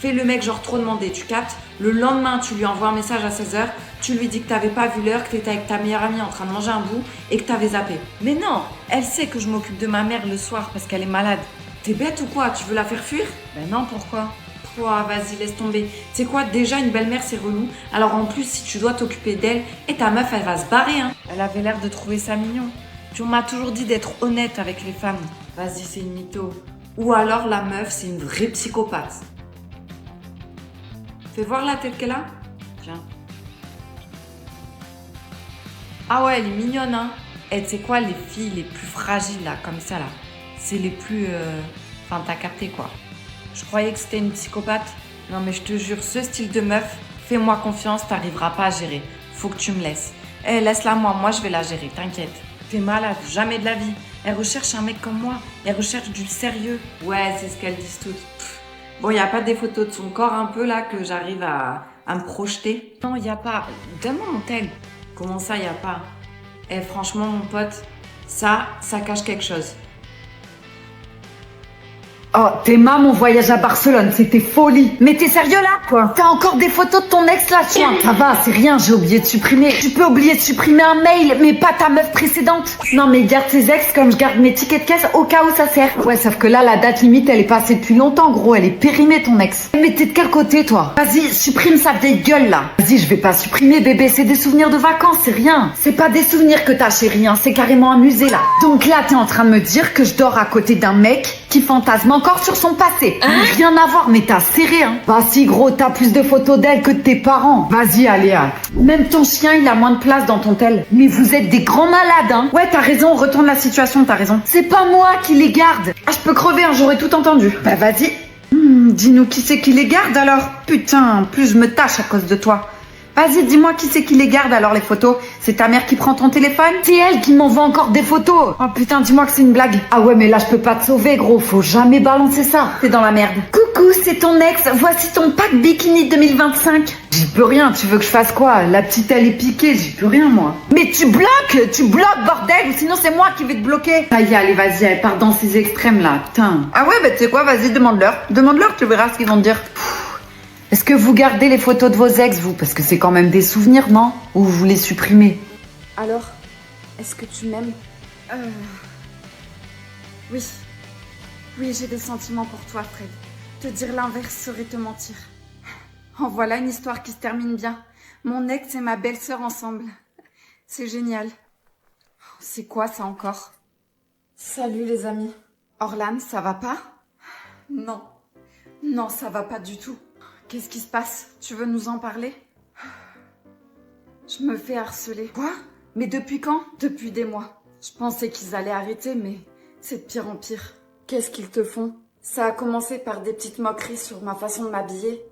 Fais le mec genre trop demandé, tu captes? Le lendemain, tu lui envoies un message à 16h, tu lui dis que t'avais pas vu l'heure, que t'étais avec ta meilleure amie en train de manger un bout et que t'avais zappé. Mais non, elle sait que je m'occupe de ma mère le soir parce qu'elle est malade. T'es bête ou quoi? Tu veux la faire fuir? Ben non, pourquoi? Vas-y, laisse tomber. Tu sais quoi, déjà une belle-mère c'est relou. Alors en plus, si tu dois t'occuper d'elle, et ta meuf elle va se barrer, hein. Elle avait l'air de trouver ça mignon. Tu m'as toujours dit d'être honnête avec les femmes. Vas-y, c'est une mytho. Ou alors la meuf c'est une vraie psychopathe. Fais voir la tête qu'elle a. Tiens. Ah ouais, elle est mignonne, hein. Et tu sais quoi, les filles les plus fragiles, là, comme ça, là, c'est les plus... Enfin, t'as capté, quoi. Je croyais que c'était une psychopathe. Non, mais je te jure, ce style de meuf, fais-moi confiance, t'arriveras pas à gérer. Faut que tu me laisses. Eh, laisse-la moi je vais la gérer, t'inquiète. T'es malade, jamais de la vie. Elle recherche un mec comme moi. Elle recherche du sérieux. Ouais, c'est ce qu'elles disent toutes. Bon, y a pas des photos de son corps un peu là que j'arrive à me projeter? Non, y a pas. Donne-moi mon tel. Comment ça, y a pas? Eh, franchement, mon pote, ça cache quelque chose. Oh, Théma, mon voyage à Barcelone, c'était folie. Mais t'es sérieux là, quoi? T'as encore des photos de ton ex là, tiens. Ça va, c'est rien, j'ai oublié de supprimer. Tu peux oublier de supprimer un mail, mais pas ta meuf précédente. Non, mais garde tes ex comme je garde mes tickets de caisse au cas où ça sert. Ouais, sauf que là, la date limite, elle est passée depuis longtemps, gros. Elle est périmée, ton ex. Mais t'es de quel côté, toi? Vas-y, supprime sa vieille gueule là. Vas-y, je vais pas supprimer, bébé. C'est des souvenirs de vacances, c'est rien. C'est pas des souvenirs que t'as, chérie, hein. C'est carrément un musée là. Donc là, t'es en train de me dire que je dors à côté d'un mec qui fantasme encore sur son passé. Rien à voir, mais t'as serré, hein. Bah si, gros, t'as plus de photos d'elle que de tes parents. Vas-y, Aléa. Même ton chien, il a moins de place dans ton tel. Mais vous êtes des grands malades, hein. Ouais, t'as raison, retourne la situation, t'as raison. C'est pas moi qui les garde. Ah, je peux crever, hein, j'aurais tout entendu. Bah vas-y. Dis-nous qui c'est qui les garde alors. Putain, plus je me tâche à cause de toi. Vas-y, dis-moi qui c'est qui les garde alors les photos. C'est ta mère qui prend ton téléphone? C'est elle qui m'envoie encore des photos. Oh putain, dis-moi que c'est une blague. Ah ouais, mais là je peux pas te sauver, gros. Faut jamais balancer ça. T'es dans la merde. Coucou, c'est ton ex. Voici ton pack bikini 2025. J'y peux rien. Tu veux que je fasse quoi? La petite elle est piquée. J'y peux rien moi. Mais tu bloques bordel. Ou sinon c'est moi qui vais te bloquer. Allez, vas-y, elle part dans ces extrêmes là. Putain. Ah ouais, bah tu sais quoi? Vas-y, demande-leur. Demande-leur, tu verras ce qu'ils vont te dire. Est-ce que vous gardez les photos de vos ex, vous? Parce que c'est quand même des souvenirs, non? Ou vous les supprimez? Alors, est-ce que tu m'aimes? Oui. Oui, j'ai des sentiments pour toi, Fred. Te dire l'inverse serait te mentir. En voilà une histoire qui se termine bien. Mon ex et ma belle-sœur ensemble. C'est génial. C'est quoi ça encore? Salut les amis. Orlan, ça va pas? Non. Non, ça va pas du tout. Qu'est-ce qui se passe? Tu veux nous en parler? Je me fais harceler. Quoi? Mais depuis quand? Depuis des mois. Je pensais qu'ils allaient arrêter, mais c'est de pire en pire. Qu'est-ce qu'ils te font? Ça a commencé par des petites moqueries sur ma façon de m'habiller.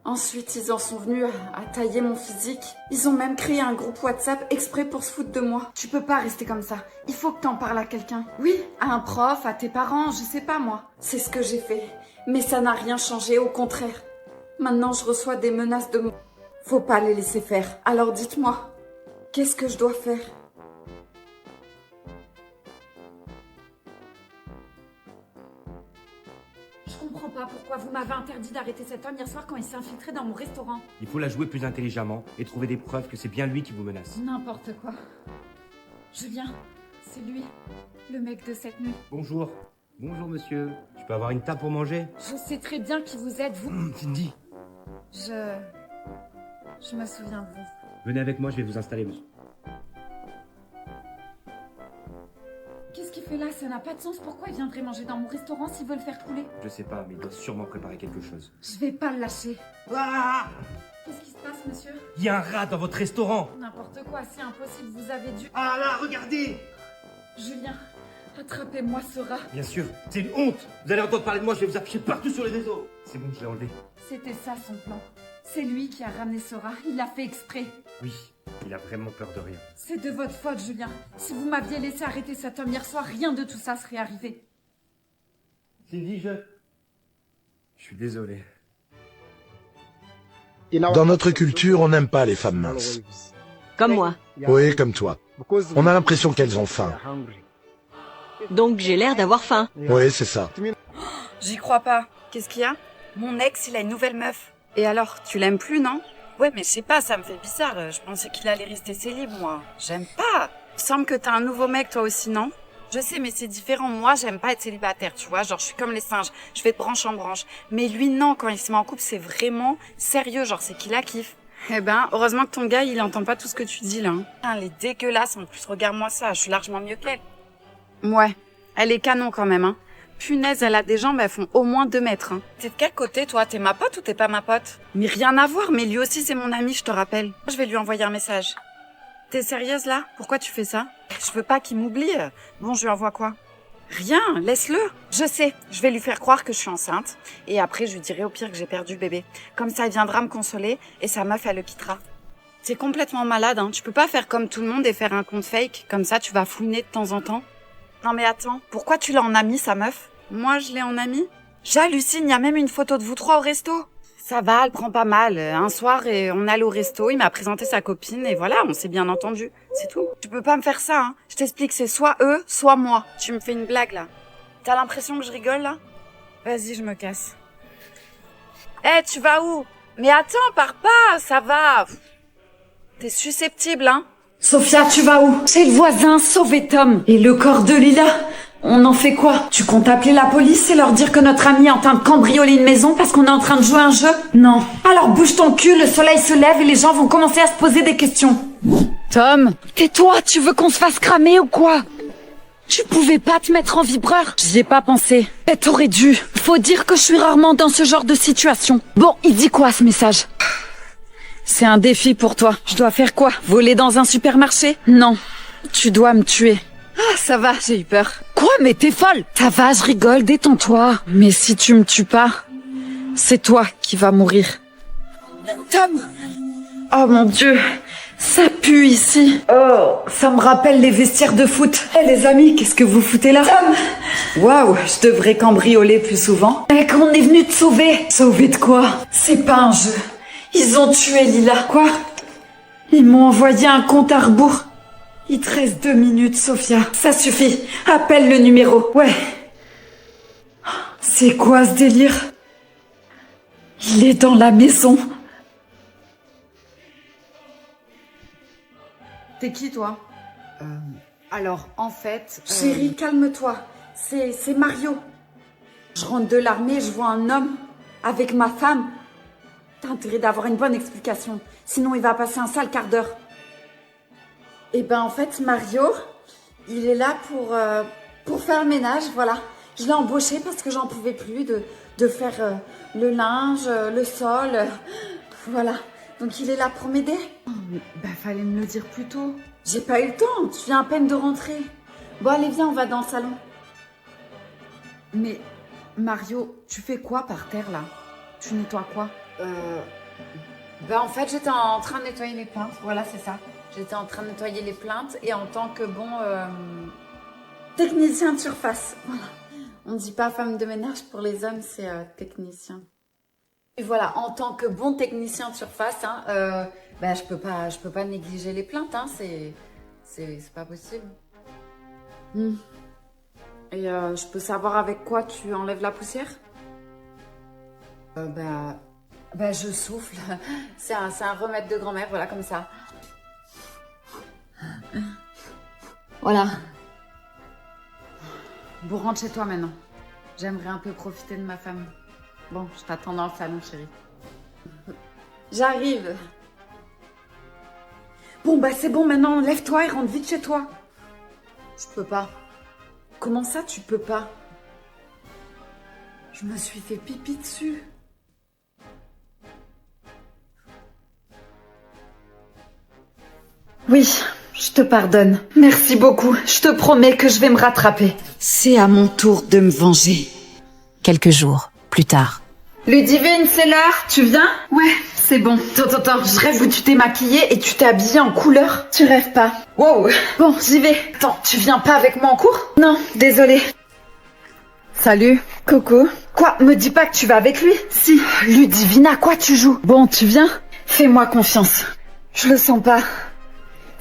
Ensuite, ils en sont venus à tailler mon physique. Ils ont même créé un groupe WhatsApp exprès pour se foutre de moi. Tu peux pas rester comme ça. Il faut que t'en parles à quelqu'un. Oui, à un prof, à tes parents, je sais pas moi. C'est ce que j'ai fait. Mais ça n'a rien changé, au contraire. Maintenant, je reçois des menaces de mort. Faut pas les laisser faire. Alors dites-moi, qu'est-ce que je dois faire? Je comprends pas pourquoi vous m'avez interdit d'arrêter cet homme hier soir quand il s'est infiltré dans mon restaurant. Il faut la jouer plus intelligemment et trouver des preuves que c'est bien lui qui vous menace. N'importe quoi. Julien, c'est lui, le mec de cette nuit. Bonjour. Bonjour monsieur. Je peux avoir une table pour manger? Je sais très bien qui vous êtes, vous. Cindy. Je me souviens de vous. Venez avec moi, je vais vous installer, monsieur. Qu'est-ce qu'il fait là? Ça n'a pas de sens. Pourquoi il viendrait manger dans mon restaurant s'il veut le faire couler? Je sais pas, mais il doit sûrement préparer quelque chose. Je vais pas le lâcher. Ah! Qu'est-ce qui se passe, monsieur? Il y a un rat dans votre restaurant! N'importe quoi, c'est impossible. Vous avez dû... Ah là, regardez! Julien, attrapez-moi ce rat. Bien sûr, c'est une honte! Vous allez entendre parler de moi, je vais vous afficher partout sur les réseaux! C'est bon, je l'ai enlevé. C'était ça son plan. C'est lui qui a ramené ce rat. Il l'a fait exprès. Oui, il a vraiment peur de rien. C'est de votre faute, Julien. Si vous m'aviez laissé arrêter cet homme hier soir, rien de tout ça serait arrivé. Cindy, je suis désolé. Dans notre culture, on n'aime pas les femmes minces. Comme moi. Oui, comme toi. On a l'impression qu'elles ont faim. Donc j'ai l'air d'avoir faim. Oui, c'est ça. J'y crois pas. Qu'est-ce qu'il y a? Mon ex, il a une nouvelle meuf. Et alors, tu l'aimes plus, non? Ouais, mais je sais pas, ça me fait bizarre. Je pensais qu'il allait rester célib, moi. J'aime pas. Il semble que t'as un nouveau mec, toi aussi, non? Je sais, mais c'est différent. Moi, j'aime pas être célibataire, tu vois. Genre, je suis comme les singes. Je vais de branche en branche. Mais lui, non. Quand il se met en couple, c'est vraiment sérieux. Genre, c'est qu'il la kiffe. Eh ben, heureusement que ton gars, il entend pas tout ce que tu dis, là. Elle est dégueulasse. En plus, regarde-moi ça. Je suis largement mieux qu'elle. Ouais. Elle est canon, quand même, hein. Punaise, elle a des jambes, elles font au moins 2 mètres. Hein. T'es de quel côté, toi? T'es ma pote ou t'es pas ma pote? Mais rien à voir, mais lui aussi, c'est mon ami, je te rappelle. Je vais lui envoyer un message. T'es sérieuse, là? Pourquoi tu fais ça? Je veux pas qu'il m'oublie. Bon, je lui envoie quoi? Rien, laisse-le. Je sais, je vais lui faire croire que je suis enceinte. Et après, je lui dirai au pire que j'ai perdu le bébé. Comme ça, il viendra me consoler et sa meuf, elle le quittera. T'es complètement malade, hein. Tu peux pas faire comme tout le monde et faire un compte fake. Comme ça, tu vas fouiner de temps en temps. Non mais attends, pourquoi tu l'as en ami, sa meuf? Moi, je l'ai en ami? J'hallucine, il y a même une photo de vous 3 au resto. Ça va, elle prend pas mal. Un soir, on est allé au resto, il m'a présenté sa copine et voilà, on s'est bien entendu. C'est tout. Tu peux pas me faire ça, hein. Je t'explique, c'est soit eux, soit moi. Tu me fais une blague, là. T'as l'impression que je rigole, là? Vas-y, je me casse. Eh, tu vas où? Mais attends, pars pas, ça va. T'es susceptible, hein? Sophia, tu vas où? C'est le voisin, sauver Tom. Et le corps de Lila? On en fait quoi? Tu comptes appeler la police et leur dire que notre ami est en train de cambrioler une maison parce qu'on est en train de jouer à un jeu? Non. Alors bouge ton cul, le soleil se lève et les gens vont commencer à se poser des questions. Tom, tais-toi, tu veux qu'on se fasse cramer ou quoi? Tu pouvais pas te mettre en vibreur? J'y ai pas pensé. Et t'aurais dû. Faut dire que je suis rarement dans ce genre de situation. Bon, il dit quoi ce message? C'est un défi pour toi. Je dois faire quoi? Voler dans un supermarché? Non. Tu dois me tuer. Ah, ça va, j'ai eu peur. Quoi? Mais t'es folle! Ça va, je rigole, détends-toi. Mais si tu me tues pas, c'est toi qui vas mourir. Tom! Oh mon Dieu! Ça pue ici. Oh, ça me rappelle les vestiaires de foot. Eh les amis, qu'est-ce que vous foutez là? Tom! Waouh, je devrais cambrioler plus souvent. Mec, on est venu te sauver. Sauver de quoi? C'est pas un jeu. Ils ont tué Lila. Quoi? Ils m'ont envoyé un compte à rebours. Il te reste 2 minutes, Sophia. Ça suffit. Appelle le numéro. Ouais. C'est quoi ce délire? Il est dans la maison. T'es qui, toi? Alors, en fait... Chérie, calme-toi. C'est Mario. Je rentre de l'armée, je vois un homme avec ma femme. T'as intérêt d'avoir une bonne explication. Sinon, il va passer un sale quart d'heure. Eh ben, en fait, Mario, il est là pour faire le ménage, voilà. Je l'ai embauché parce que j'en pouvais plus de faire le linge, le sol. Voilà. Donc, il est là pour m'aider. fallait me le dire plus tôt. J'ai pas eu le temps. Tu viens à peine de rentrer. Bon, allez, viens, on va dans le salon. Mais, Mario, tu fais quoi par terre, là? Tu nettoies quoi? En fait, j'étais en train de nettoyer les plaintes. Voilà, c'est ça. J'étais en train de nettoyer les plaintes et en tant que bon technicien de surface. Voilà. On ne dit pas femme de ménage pour les hommes, c'est technicien. Et voilà, en tant que bon technicien de surface, hein, je peux pas négliger les plaintes, hein, c'est pas possible. Et je peux savoir avec quoi tu enlèves la poussière? Je souffle. C'est un remède de grand-mère, voilà, comme ça. Voilà. Bon, rentre chez toi maintenant. J'aimerais un peu profiter de ma femme. Bon, je t'attends dans le salon, chérie. J'arrive. Bon, c'est bon, maintenant, lève-toi et rentre vite chez toi. Je peux pas. Comment ça, tu peux pas? Je me suis fait pipi dessus. Oui, je te pardonne. Merci beaucoup. Je te promets que je vais me rattraper. C'est à mon tour de me venger. Quelques jours plus tard. Ludivine, c'est l'heure. Tu viens? Ouais, c'est bon. Attends, je rêve où tu t'es maquillée et tu t'es habillée en couleur. Tu rêves pas. Wow. Bon, j'y vais. Attends, tu viens pas avec moi en cours? Non, désolée. Salut. Coucou. Quoi? Me dis pas que tu vas avec lui? Si. Ludivine, à quoi tu joues? Bon, tu viens? Fais-moi confiance. Je le sens pas.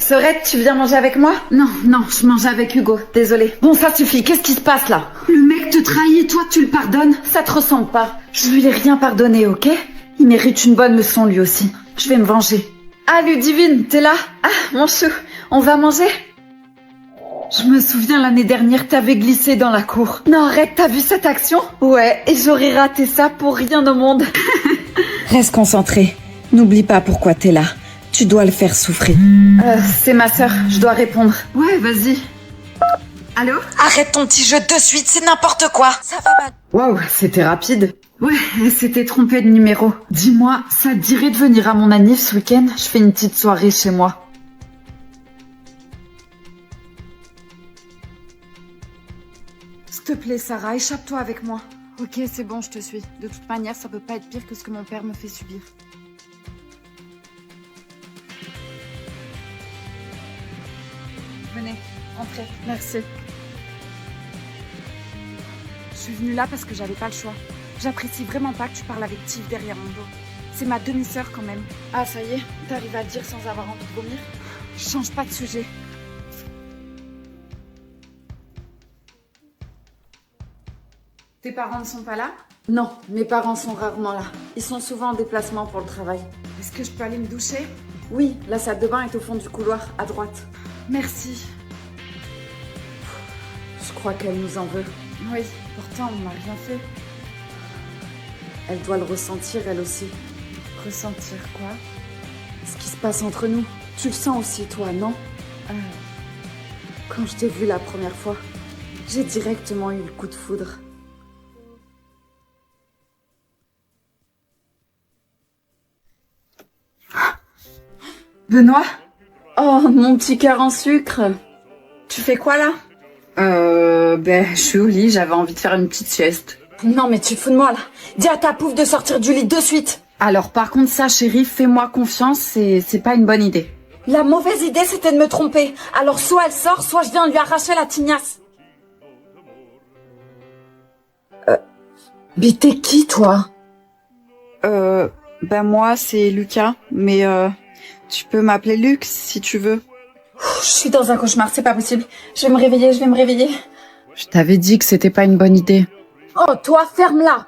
Sorette, tu viens manger avec moi? Non, je mange avec Hugo, désolée. Bon, ça suffit, qu'est-ce qui se passe là? Le mec te trahit et toi tu le pardonnes? Ça te ressemble pas. Je lui ai rien pardonné, ok? Il mérite une bonne leçon lui aussi. Je vais me venger. Ah, Ludivine, t'es là? Ah, mon chou, on va manger? Je me souviens l'année dernière, t'avais glissé dans la cour. Non, arrête, t'as vu cette action? Ouais, et j'aurais raté ça pour rien au monde. Reste concentré. N'oublie pas pourquoi t'es là. Tu dois le faire souffrir. C'est ma sœur, je dois répondre. Ouais, vas-y. Allô? Arrête ton petit jeu de suite, c'est n'importe quoi. Ça va pas. Waouh, c'était rapide. Ouais, elle s'était trompée de numéro. Dis-moi, ça te dirait de venir à mon anniv ce week-end? Je fais une petite soirée chez moi. S'il te plaît, Sarah, échappe-toi avec moi. Ok, c'est bon, je te suis. De toute manière, ça peut pas être pire que ce que mon père me fait subir. Venez, entrez. Merci. Je suis venue là parce que j'avais pas le choix. J'apprécie vraiment pas que tu parles avec Tiff derrière mon dos. C'est ma demi-sœur quand même. Ah, ça y est, t'arrives à le dire sans avoir envie de vomir? Change pas de sujet. Tes parents ne sont pas là? Non, mes parents sont rarement là. Ils sont souvent en déplacement pour le travail. Est-ce que je peux aller me doucher? Oui, la salle de bain est au fond du couloir, à droite. Merci. Je crois qu'elle nous en veut. Oui, pourtant on n'a rien fait. Elle doit le ressentir, elle aussi. Ressentir quoi? Ce qui se passe entre nous. Tu le sens aussi, toi, non? Quand je t'ai vu la première fois, j'ai directement eu le coup de foudre. Benoît? Oh, mon petit cœur en sucre. Tu fais quoi là? Je suis au lit, j'avais envie de faire une petite sieste. Non mais tu te fous de moi là. Dis à ta pouffe de sortir du lit de suite. Alors par contre ça chérie, fais-moi confiance, c'est pas une bonne idée. La mauvaise idée c'était de me tromper. Alors soit elle sort, soit je viens lui arracher la tignasse. Mais t'es qui toi? Moi c'est Lucas, mais tu peux m'appeler Luc si tu veux. Je suis dans un cauchemar, c'est pas possible. Je vais me réveiller. Je t'avais dit que c'était pas une bonne idée. Oh, toi, ferme-la.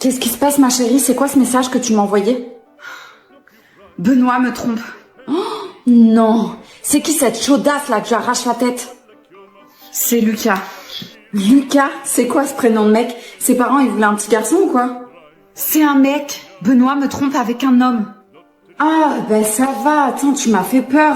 Qu'est-ce qui se passe, ma chérie? C'est quoi ce message que tu m'as envoyé? Benoît me trompe. Oh, non. C'est qui cette chaudasse là que tu arraches la tête? C'est Lucas. Lucas? C'est quoi ce prénom de mec? Ses parents, ils voulaient un petit garçon ou quoi? C'est un mec. Benoît me trompe avec un homme. Ah, ben ça va. Attends, tu m'as fait peur.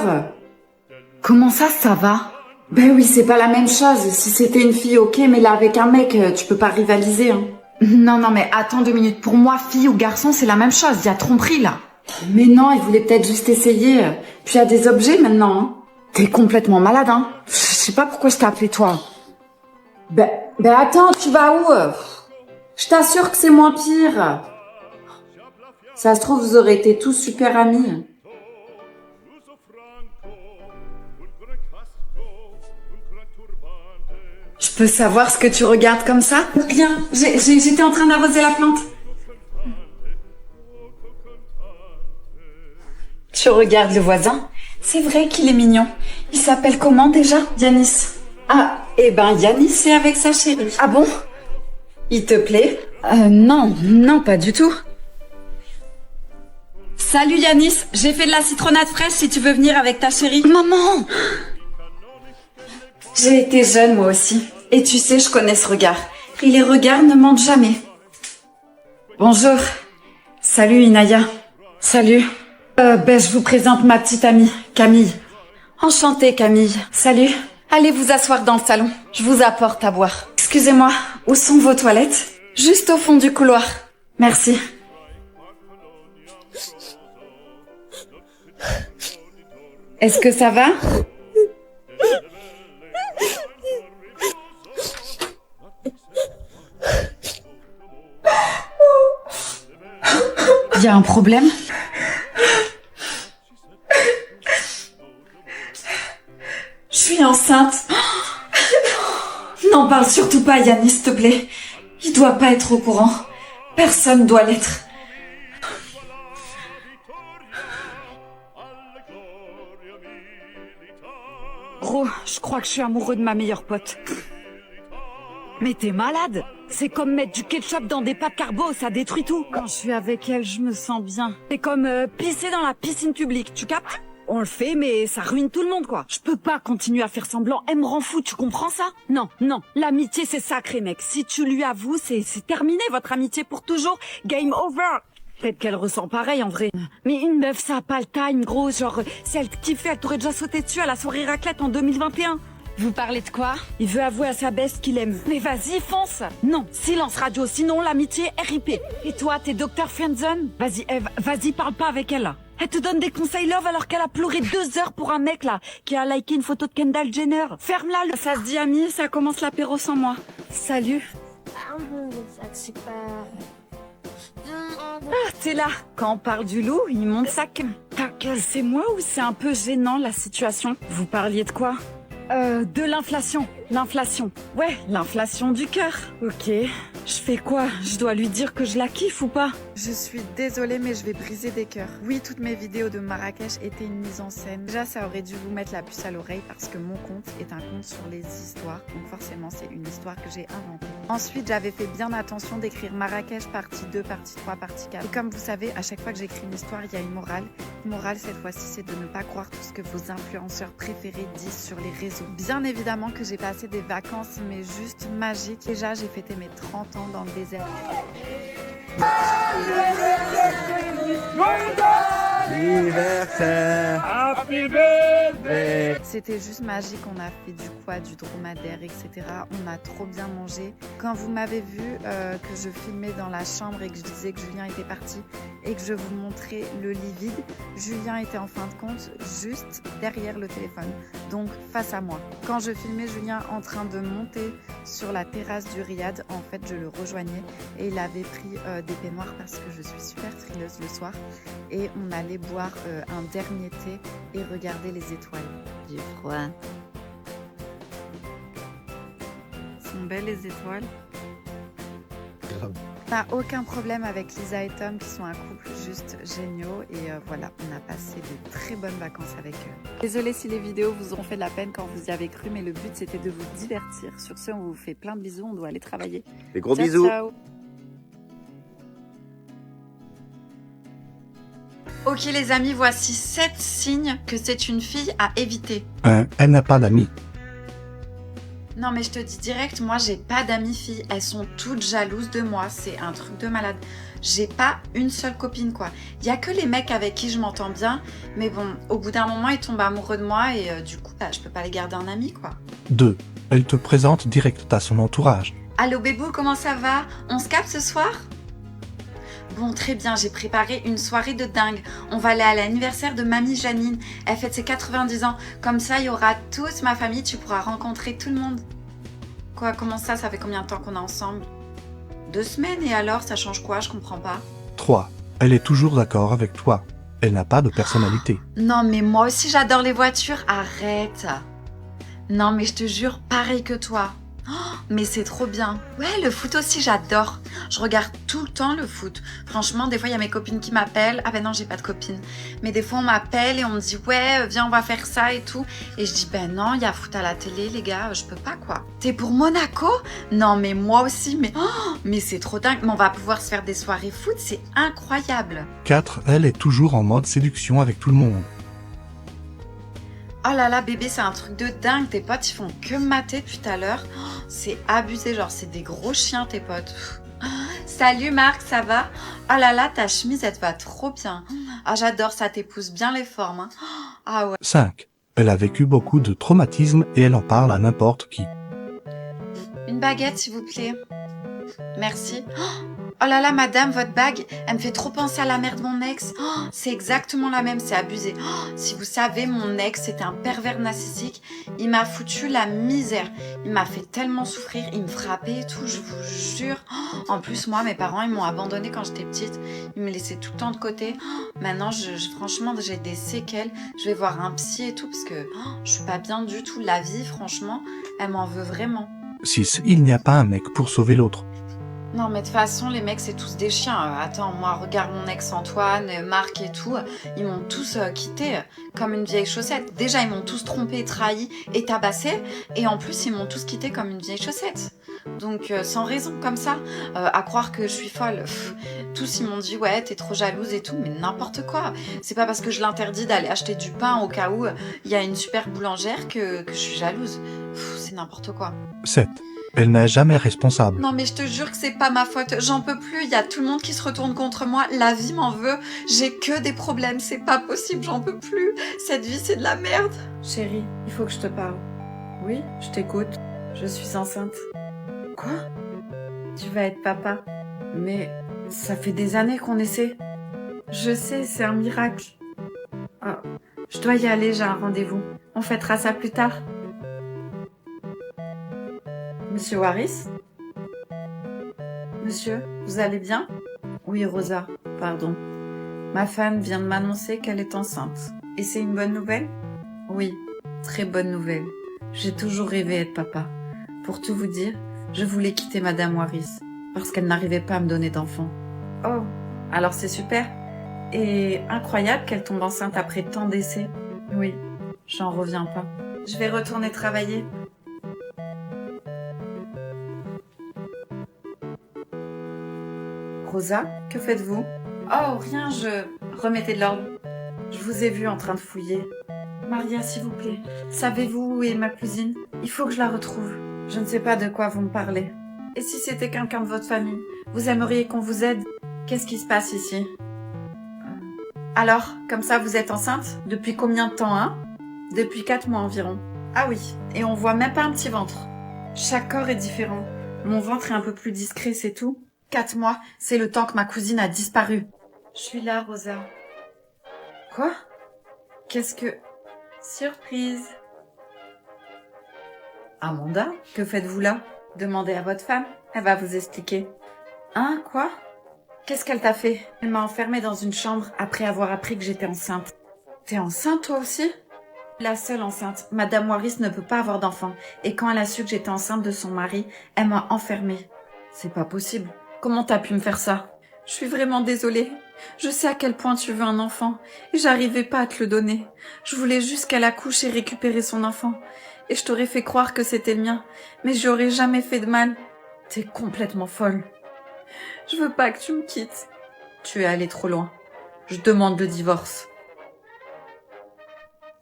Comment ça va? Ben oui, c'est pas la même chose. Si c'était une fille, ok, mais là, avec un mec, tu peux pas rivaliser, hein. Non, mais attends 2 minutes. Pour moi, fille ou garçon, c'est la même chose. Il y a tromperie, là. Mais non, il voulait peut-être juste essayer. Puis il y a des objets maintenant, hein. T'es complètement malade, hein. Je sais pas pourquoi je t'ai appelé toi. Ben attends, tu vas où? Je t'assure que c'est moins pire. Ça se trouve, vous aurez été tous super amis. Je peux savoir ce que tu regardes comme ça? Rien, j'étais en train d'arroser la plante. Tu regardes le voisin? C'est vrai qu'il est mignon. Il s'appelle comment déjà? Yanis. Ah, Yanis est avec sa chérie. Ah bon? Il te plaît? Non, pas du tout. Salut Yanis, j'ai fait de la citronnade fraîche si tu veux venir avec ta chérie. Maman! J'ai été jeune moi aussi. Et tu sais, je connais ce regard. Et les regards ne mentent jamais. Bonjour. Salut Inaya. Salut. Je vous présente ma petite amie, Camille. Enchantée Camille. Salut. Allez vous asseoir dans le salon. Je vous apporte à boire. Excusez-moi, où sont vos toilettes? Juste au fond du couloir. Merci. Est-ce que ça va? Il y a un problème? Je suis enceinte. N'en parle surtout pas, Yanis, s'il te plaît. Il doit pas être au courant. Personne doit l'être. Gros, je crois que je suis amoureux de ma meilleure pote. Mais t'es malade? C'est comme mettre du ketchup dans des pâtes carbo, ça détruit tout. Quand je suis avec elle, je me sens bien. C'est comme pisser dans la piscine publique, tu captes? On le fait, mais ça ruine tout le monde, quoi. Je peux pas continuer à faire semblant. Elle me rend fou, tu comprends ça? Non. L'amitié, c'est sacré, mec. Si tu lui avoues, c'est terminé, votre amitié pour toujours. Game over. Peut-être qu'elle ressent pareil, en vrai. Mais une meuf, ça a pas le time, gros. Genre, si elle te kiffait, elle t'aurait déjà sauté dessus à la soirée raclette en 2021. Vous parlez de quoi? Il veut avouer à sa best qu'il aime. Mais vas-y, fonce! Non, silence radio, sinon l'amitié RIP. Et toi, t'es Dr. Friendzone? Vas-y, Eve, vas-y, parle pas avec elle, là. Elle te donne des conseils love alors qu'elle a pleuré 2 heures pour un mec, là, qui a liké une photo de Kendall Jenner. Ferme-la, Ça se dit ami, ça commence l'apéro sans moi. Salut. Ah, t'es là. Quand on parle du loup, il monte sa queue. Ta gueule, c'est moi ou c'est un peu gênant, la situation? Vous parliez de quoi? De l'inflation. L'inflation. Ouais, l'inflation du cœur. Ok. Je fais quoi? Je dois lui dire que je la kiffe ou pas? Je suis désolée, mais je vais briser des cœurs. Oui, toutes mes vidéos de Marrakech étaient une mise en scène. Déjà, ça aurait dû vous mettre la puce à l'oreille parce que mon compte est un compte sur les histoires. Donc forcément, c'est une histoire que j'ai inventée. Ensuite, j'avais fait bien attention d'écrire Marrakech partie 2, partie 3, partie 4. Et comme vous savez, à chaque fois que j'écris une histoire, il y a une morale. La morale, cette fois-ci, c'est de ne pas croire tout ce que vos influenceurs préférés disent sur les réseaux. Bien évidemment que j'ai passé des vacances, mais juste magiques. Déjà, j'ai fêté mes 30 ans dans le désert. Happy birthday. C'était juste magique, on a fait du quad, du dromadaire, etc. On a trop bien mangé. Quand vous m'avez vu que je filmais dans la chambre et que je disais que Julien était parti et que je vous montrais le lit vide, Julien était en fin de compte juste derrière le téléphone, donc face à moi. Quand je filmais Julien en train de monter sur la terrasse du riad, en fait je le rejoignais et il avait pris des peignoirs parce que je suis super frileuse le soir et on allait boire un dernier thé et regarder les étoiles. J'ai froid. Sont belles les étoiles. Grave. Pas aucun problème avec Lisa et Tom qui sont un couple juste géniaux et voilà, on a passé de très bonnes vacances avec eux. Désolée si les vidéos vous ont fait de la peine quand vous y avez cru, mais le but c'était de vous divertir. Sur ce, on vous fait plein de bisous, on doit aller travailler. Des gros Ciao, bisous. ciao. Ok les amis, voici 7 signes que c'est une fille à éviter. 1. Elle n'a pas d'amis. Non mais je te dis direct, moi j'ai pas d'amies filles, elles sont toutes jalouses de moi, c'est un truc de malade. J'ai pas une seule copine quoi. Il y a que les mecs avec qui je m'entends bien, mais bon, au bout d'un moment ils tombent amoureux de moi et du coup je peux pas les garder en ami quoi. 2. Elle te présente direct à son entourage. Allô bébou, comment ça va? On se capte ce soir? Bon, très bien, j'ai préparé une soirée de dingue. On va aller à l'anniversaire de mamie Janine. Elle fête ses 90 ans. Comme ça, il y aura toute ma famille, tu pourras rencontrer tout le monde. Quoi, comment ça fait combien de temps qu'on est ensemble? 2 semaines, et alors, ça change quoi? Je comprends pas. 3. Elle est toujours d'accord avec toi. Elle n'a pas de personnalité. Non, mais moi aussi, j'adore les voitures. Arrête. Non, mais je te jure, pareil que toi. Oh, mais c'est trop bien. Ouais, le foot aussi, j'adore. Je regarde tout le temps le foot. Franchement, des fois, il y a mes copines qui m'appellent. Ah ben non, j'ai pas de copine. Mais des fois, on m'appelle et on me dit « Ouais, viens, on va faire ça et tout. » Et je dis « Ben non, il y a foot à la télé, les gars, je peux pas, quoi. » T'es pour Monaco? Non, mais moi aussi, mais c'est trop dingue. Mais on va pouvoir se faire des soirées foot, c'est incroyable. 4. Elle est toujours en mode séduction avec tout le monde. Oh là là, bébé, c'est un truc de dingue. Tes potes, ils font que mater depuis tout à l'heure. Oh, c'est abusé, genre, c'est des gros chiens, tes potes. Oh, salut Marc, ça va? Oh là là, ta chemise, elle te va trop bien. Ah, j'adore ça, t'épouses bien les formes. Hein. Ah ouais. 5. Elle a vécu beaucoup de traumatismes et elle en parle à n'importe qui. Une baguette, s'il vous plaît. Merci. Oh là là, madame, votre bague, elle me fait trop penser à la mère de mon ex. Oh, c'est exactement la même, c'est abusé. Oh, si vous savez, mon ex, c'était un pervers narcissique. Il m'a foutu la misère. Il m'a fait tellement souffrir, il me frappait et tout, je vous jure. Oh, en plus, moi, mes parents, ils m'ont abandonnée quand j'étais petite. Ils me laissaient tout le temps de côté. Oh, maintenant, franchement, j'ai des séquelles. Je vais voir un psy et tout, parce que je suis pas bien du tout. La vie, franchement, elle m'en veut vraiment. 6. Il n'y a pas un mec pour sauver l'autre. Non mais de toute façon les mecs c'est tous des chiens. Attends, moi regarde mon ex Antoine, Marc et tout, ils m'ont tous quitté comme une vieille chaussette. Déjà ils m'ont tous trompé, trahi et tabassé, et en plus ils m'ont tous quitté comme une vieille chaussette. Donc sans raison comme ça, à croire que je suis folle. Tous ils m'ont dit ouais t'es trop jalouse et tout, mais n'importe quoi. C'est pas parce que je l'interdis d'aller acheter du pain au cas où il y a une super boulangère que je suis jalouse. C'est n'importe quoi. 7. Elle n'est jamais responsable. Non mais je te jure que c'est pas ma faute, j'en peux plus, il y a tout le monde qui se retourne contre moi, la vie m'en veut, j'ai que des problèmes, c'est pas possible, j'en peux plus, cette vie c'est de la merde. Chérie, il faut que je te parle. Oui, je t'écoute, je suis enceinte. Quoi? Tu vas être papa. Mais ça fait des années qu'on essaie. Je sais, c'est un miracle. Oh, je dois y aller, j'ai un rendez-vous. On fêtera ça plus tard. Monsieur Waris? Monsieur, vous allez bien? Oui, Rosa, pardon. Ma femme vient de m'annoncer qu'elle est enceinte. Et c'est une bonne nouvelle? Oui, très bonne nouvelle. J'ai toujours rêvé être papa. Pour tout vous dire, je voulais quitter Madame Waris, parce qu'elle n'arrivait pas à me donner d'enfant. Oh, alors c'est super. Et incroyable qu'elle tombe enceinte après tant d'essais. Oui, j'en reviens pas. Je vais retourner travailler. Rosa, que faites-vous? Oh, rien, je... Remettez de l'ordre. Je vous ai vu en train de fouiller. Maria, s'il vous plaît, savez-vous où est ma cousine? Il faut que je la retrouve. Je ne sais pas de quoi vous me parlez. Et si c'était quelqu'un de votre famille? Vous aimeriez qu'on vous aide? Qu'est-ce qui se passe ici? Alors, comme ça, vous êtes enceinte? Depuis combien de temps, hein? Depuis 4 mois environ. Ah oui, et on voit même pas un petit ventre. Chaque corps est différent. Mon ventre est un peu plus discret, c'est tout. 4 mois, c'est le temps que ma cousine a disparu. Je suis là, Rosa. Quoi? Qu'est-ce que... Surprise. Amanda, que faites-vous là? Demandez à votre femme, elle va vous expliquer. Hein, quoi? Qu'est-ce qu'elle t'a fait? Elle m'a enfermée dans une chambre après avoir appris que j'étais enceinte. T'es enceinte toi aussi? La seule enceinte. Madame Waris ne peut pas avoir d'enfant. Et quand elle a su que j'étais enceinte de son mari, elle m'a enfermée. C'est pas possible. Comment t'as pu me faire ça? Je suis vraiment désolée. Je sais à quel point tu veux un enfant. Et j'arrivais pas à te le donner. Je voulais juste qu'elle accouche et récupérer son enfant. Et je t'aurais fait croire que c'était le mien. Mais j'y aurais jamais fait de mal. T'es complètement folle. Je veux pas que tu me quittes. Tu es allée trop loin. Je demande le divorce.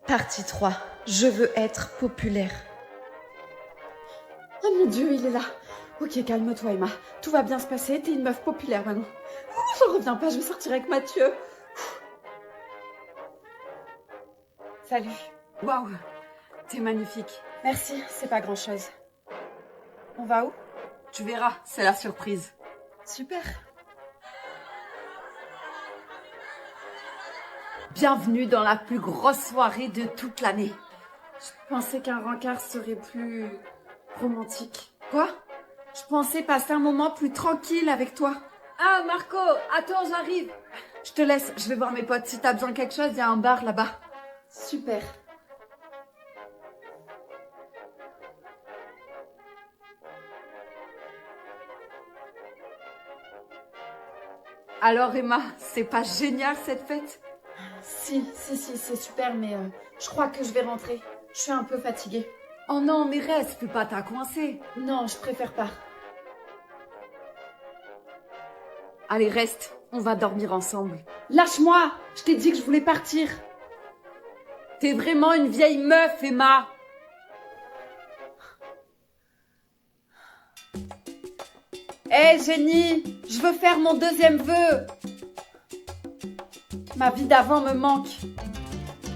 Partie 3. Je veux être populaire. Oh mon Dieu, il est là. Ok, calme-toi Emma. Tout va bien se passer, t'es une meuf populaire maintenant. J'en reviens pas, je vais sortir avec Mathieu. Salut. Waouh, t'es magnifique. Merci, c'est pas grand-chose. On va où? Tu verras, c'est la surprise. Super. Bienvenue dans la plus grosse soirée de toute l'année. Je pensais qu'un rencard serait plus romantique. Quoi? Je pensais passer un moment plus tranquille avec toi. Ah Marco, attends, j'arrive. Je te laisse, je vais voir mes potes. Si t'as besoin de quelque chose, il y a un bar là-bas. Super. Alors Emma, c'est pas génial cette fête? Si, c'est super, mais je crois que je vais rentrer. Je suis un peu fatiguée. Oh non, mais reste, peux pas t'coincer. Non, je préfère pas. Allez, reste, on va dormir ensemble. Lâche-moi! Je t'ai dit que je voulais partir. T'es vraiment une vieille meuf, Emma. Hé, Jenny, je veux faire mon deuxième vœu. Ma vie d'avant me manque.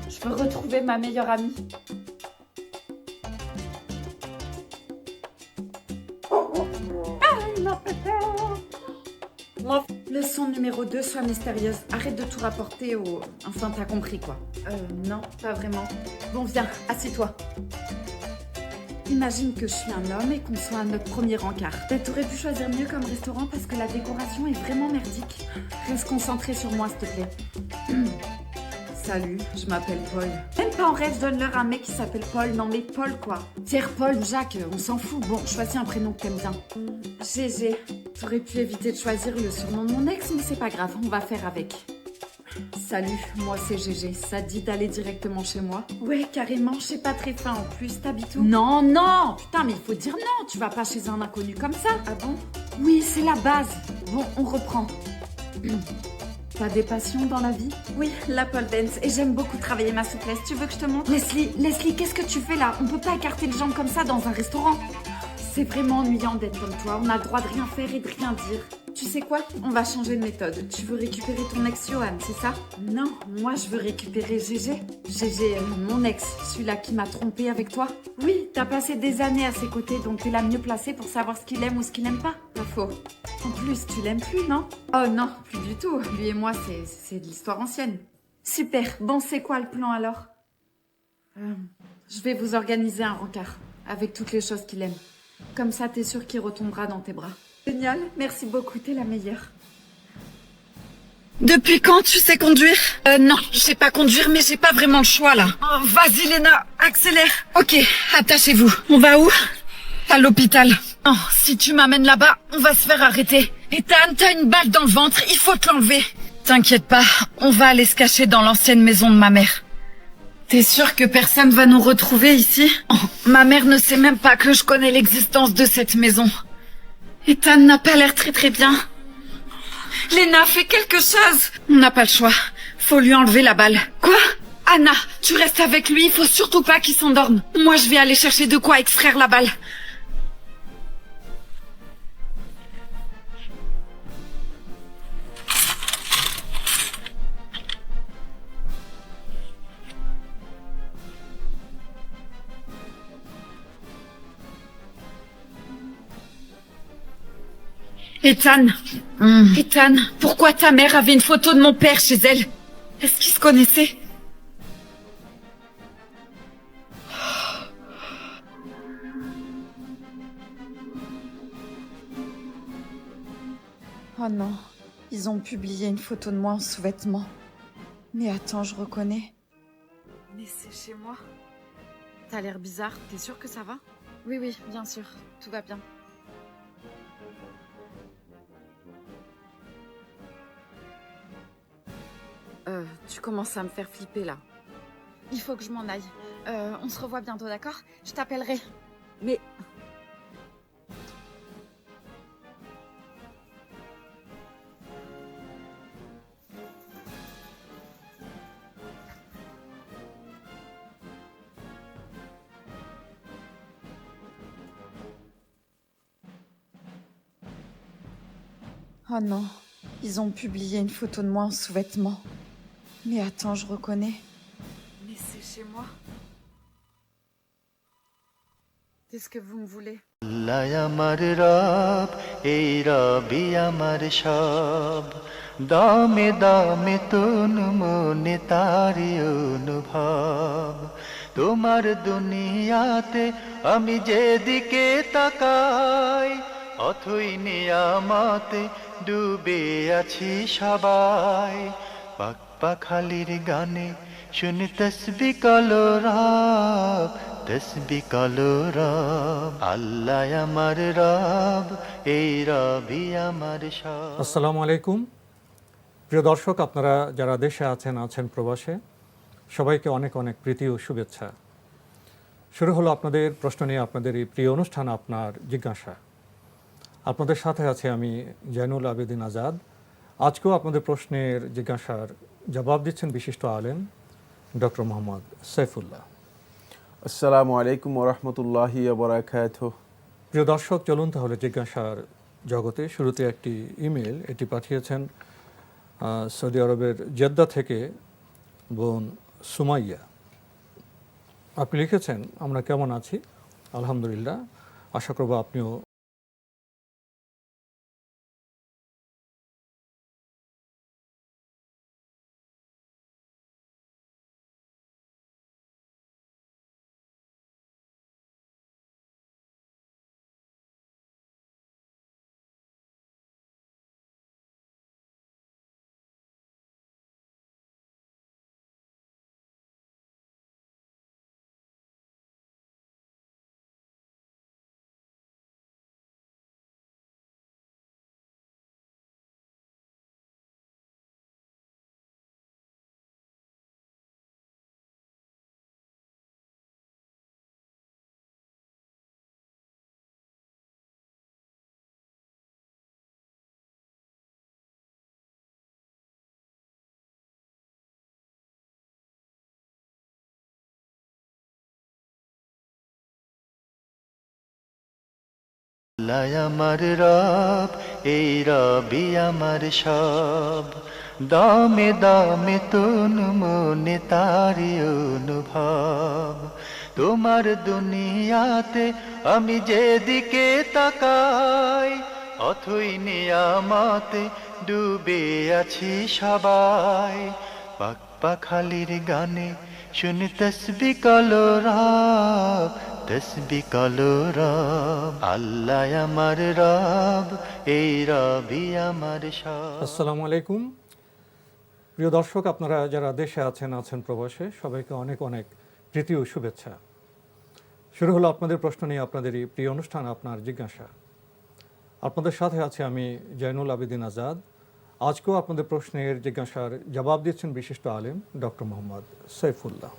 Je veux retrouver ma meilleure amie. Leçon numéro 2, sois mystérieuse. Arrête de tout rapporter au... Enfin, t'as compris, quoi. Non, pas vraiment. Bon, viens, assieds-toi. Imagine que je suis un homme et qu'on soit à notre premier encart. T'aurais pu choisir mieux comme restaurant parce que la décoration est vraiment merdique. Reste concentré sur moi, s'il te plaît. Salut, je m'appelle Paul. Même pas en rêve, donne-leur un mec qui s'appelle Paul. Non mais Paul quoi. Pierre, Paul ou Jacques, on s'en fout. Bon, choisis un prénom que t'aimes bien. GG. T'aurais pu éviter de choisir le surnom de mon ex, mais c'est pas grave, on va faire avec. Salut, moi c'est GG. Ça te dit d'aller directement chez moi? Ouais, carrément, je sais pas très faim en plus. T'habites où? Non, non. Putain, mais il faut dire non. Tu vas pas chez un inconnu comme ça. Ah bon? Oui, c'est la base. Bon, on reprend. T'as des passions dans la vie? Oui, la pole dance. Et j'aime beaucoup travailler ma souplesse. Tu veux que je te montre? Leslie, qu'est-ce que tu fais là? On peut pas écarter les jambes comme ça dans un restaurant. C'est vraiment ennuyant d'être comme toi. On a le droit de rien faire et de rien dire. Tu sais quoi? On va changer de méthode. Tu veux récupérer ton ex Johan, c'est ça? Non, moi je veux récupérer GG. GG, mon ex, celui-là qui m'a trompée avec toi. Oui, t'as passé des années à ses côtés, donc t'es la mieux placée pour savoir ce qu'il aime ou ce qu'il aime pas. Pas faux. En plus, tu l'aimes plus, non? Oh non, plus du tout. Lui et moi, c'est de l'histoire ancienne. Super. Bon, c'est quoi le plan alors? Je vais vous organiser un rencard avec toutes les choses qu'il aime. Comme ça, t'es sûre qu'il retombera dans tes bras. Génial, merci beaucoup, t'es la meilleure. Depuis quand tu sais conduire? Non, je sais pas conduire, mais j'ai pas vraiment le choix là. Oh, vas-y Léna, accélère. Ok, attachez-vous. On va où? À l'hôpital. Oh, si tu m'amènes là-bas, on va se faire arrêter. Ethan, t'as une balle dans le ventre, il faut te l'enlever. T'inquiète pas, on va aller se cacher dans l'ancienne maison de ma mère. T'es sûre que personne va nous retrouver ici? Oh, ma mère ne sait même pas que je connais l'existence de cette maison. Ethan n'a pas l'air très bien. Léna, fais quelque chose. On n'a pas le choix. Faut lui enlever la balle. Quoi? Anna, tu restes avec lui, il faut surtout pas qu'il s'endorme. Moi, je vais aller chercher de quoi extraire la balle. Ethan, Ethan, pourquoi ta mère avait une photo de mon père chez elle? Est-ce qu'ils se connaissaient? Oh non, ils ont publié une photo de moi en sous-vêtements. Mais attends, je reconnais. Mais c'est chez moi. T'as l'air bizarre, t'es sûre que ça va? Oui, bien sûr, tout va bien. Tu commences à me faire flipper là. Il faut que je m'en aille. On se revoit bientôt, d'accord? Je t'appellerai. Mais... Oh non, ils ont publié une photo de moi en sous-vêtements. Mais attends, je reconnais. Mais c'est chez moi. Qu'est-ce que vous me voulez? আল্লাহ আমার রব এই রবি আমার সব দামে দামে তন মনে তারি অনুভব তোমার দুনিয়াতে আমি যেদিকে তাকাই অথই নিয়ামতে ডুবে আছি সবাই পাক পাখালির গানে শুনি তসবিহ কলরব তসবিহ কলরব আল্লাহ আমার রব এই রবি আমার সব। আসসালামু আলাইকুম প্রিয় দর্শক, আপনারা যারা দেশে আছেন প্রবাসে, সবাইকে অনেক অনেক প্রীতি ও শুভেচ্ছা। শুরু হলো আপনাদের প্রশ্ন নিয়ে আপনাদের এই প্রিয় অনুষ্ঠান আপনার জিজ্ঞাসা। আপনাদের সাথে আছে আমি জয়নুল আবেদিন আজাদ। আজকেও আপনাদের প্রশ্নের জিজ্ঞাসার জবাব দিচ্ছেন বিশিষ্ট আলেম ডক্টর মোহাম্মদ সাইফুল্লাহ। আসসালামু আলাইকুম ওয়া রাহমাতুল্লাহি ওয়া বারাকাতুহু। প্রিয় দর্শক, চলুন তাহলে জিজ্ঞাসার জগতে। শুরুতে একটি ইমেল, এটি পাঠিয়েছেন সৌদি আরবের জেদ্দা থেকে বোন সুমাইয়া। আপনি লিখেছেন, আমরা কেমন আছি? আলহামদুলিল্লাহ, আশা করব আপনিও আল্লাহ আমার রব এই রবি আমার সব দামে দামে তন মনে তারি অনুভব তোমার দুনিয়াতে আমি যেদিকে তাকাই অথই নিয়ামতে ডুবে আছি সবাই পাক পাখালির গানে শুনি তসবিহ কলরব তসবিহ কলরব আল্লাহ আমার রব এই রবি আমার সব। আসসালামু আলাইকুম প্রিয় দর্শক, আপনারা যারা দেশে আছেন প্রবাসে, সবাইকে অনেক অনেক প্রীতি ও শুভেচ্ছা। শুরু হলো আপনাদের প্রশ্ন নিয়ে আপনাদের এই প্রিয় অনুষ্ঠান আপনার জিজ্ঞাসা। আপনাদের সাথে আছে আমি জয়নুল আবেদিন আজাদ। আজকেও আপনাদের প্রশ্নের জিজ্ঞাসার জবাব দিচ্ছেন বিশিষ্ট আলেম ডক্টর মোহাম্মদ সাইফুল্লাহ।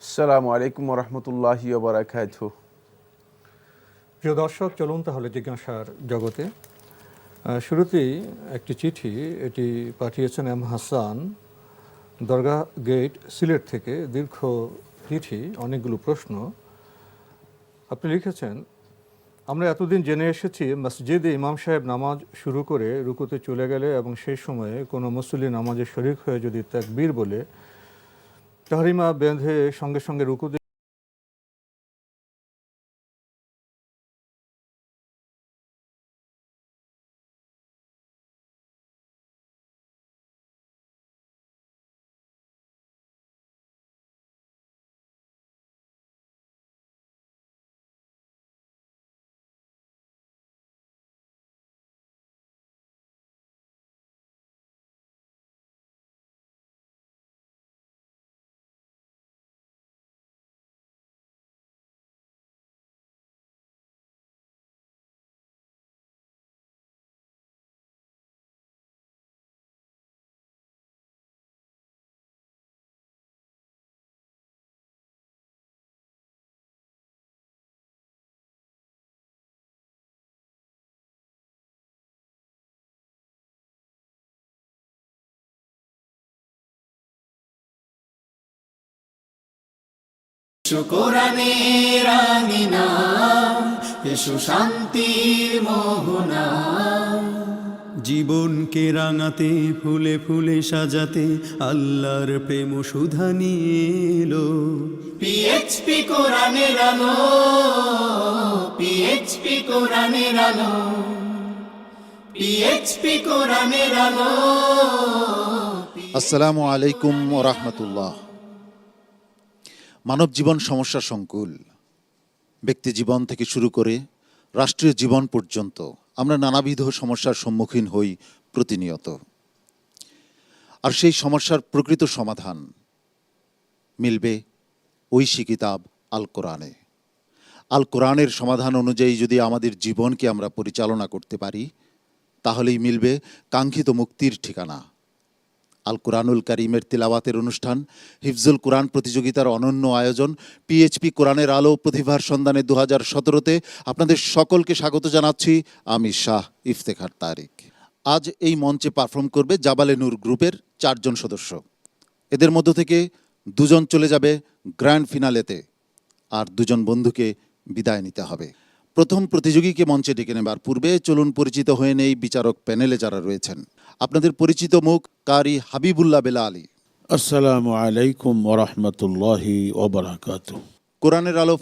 আসসালামু আলাইকুম ওয়া রাহমাতুল্লাহি ওয়া বারাকাতুহু। প্রিয় দর্শক, চলুন তাহলে জিজ্ঞাসার জগতে। শুরুতেই একটি চিঠি, এটি পাঠিয়েছেন এম হাসান, দরগাহ গেট, সিলেট থেকে। দীর্ঘ চিঠি, অনেকগুলো প্রশ্ন। আপনি লিখেছেন, আমরা এতদিন জেনে এসেছি মসজিদে ইমাম সাহেব নামাজ শুরু করে রুকুতে চলে গেলে এবং সেই সময়ে কোনো মুসল্লি নামাজে শরিক হয়ে যদি তাকবীর বলে তাহরিমা বেঁধে সঙ্গে সঙ্গে রুকুতে কোরআনের আঙিনা এসো শান্তির মোহনা জীবনকে রাঙাতে ফুলে ফুলে সাজাতে আল্লাহর প্রেম সুধা নিয়ে এলো। পিএইচপি কোরআনের আলো, পিএইচপি কোরআনের আলো, পিএইচপি কোরআনের আলো। আসসালামু আলাইকুম ওয়া রাহমাতুল্লাহ। মানব জীবন সমস্যা সংকুল। ব্যক্তি জীবন থেকে শুরু করে রাষ্ট্রীয় জীবন পর্যন্ত আমরা নানাবিধ সমস্যার সম্মুখীন হই প্রতিনিয়ত। আর সেই সমস্যার প্রকৃত সমাধান মিলবে ঐশী কিতাব আল কোরআনে। আল কোরআনের সমাধান অনুযায়ী যদি আমাদের জীবনকে আমরা পরিচালনা করতে পারি, তাহলেই মিলবে কাঙ্ক্ষিত মুক্তির ঠিকানা। আল কোরআনুল কারীমের তিলাওয়াতের অনুষ্ঠান, হিফজুল কোরআন প্রতিযোগিতার অনন্য আয়োজন, পিএইচপি কোরআনের আলো প্রতিভার সন্ধানে 2017-তে আপনাদের সকলকে স্বাগত জানাচ্ছি। আমি শাহ ইফতেখার তারিক। আজ এই মঞ্চে পারফর্ম করবে জাবালে নূর গ্রুপের 4 জন সদস্য। এদের মধ্য থেকে 2 জন চলে যাবে গ্র্যান্ড ফিনালেতে, আর 2 জন বন্ধুকে বিদায় নিতে হবে। প্রথম প্রতিযোগীকে মঞ্চে ডেকে নেবার পূর্বে চলুন পরিচিত হয়ে নেই বিচারক প্যানেলে যারা রয়েছেন। আপনাদের পরিচিত মুখ কারি হাবিবুল্লাহ বেলা আলী। আসসালামু আলাইকুম ওয়া রাহমাতুল্লাহি ওয়া বারাকাতুহু। কোরআনের আলো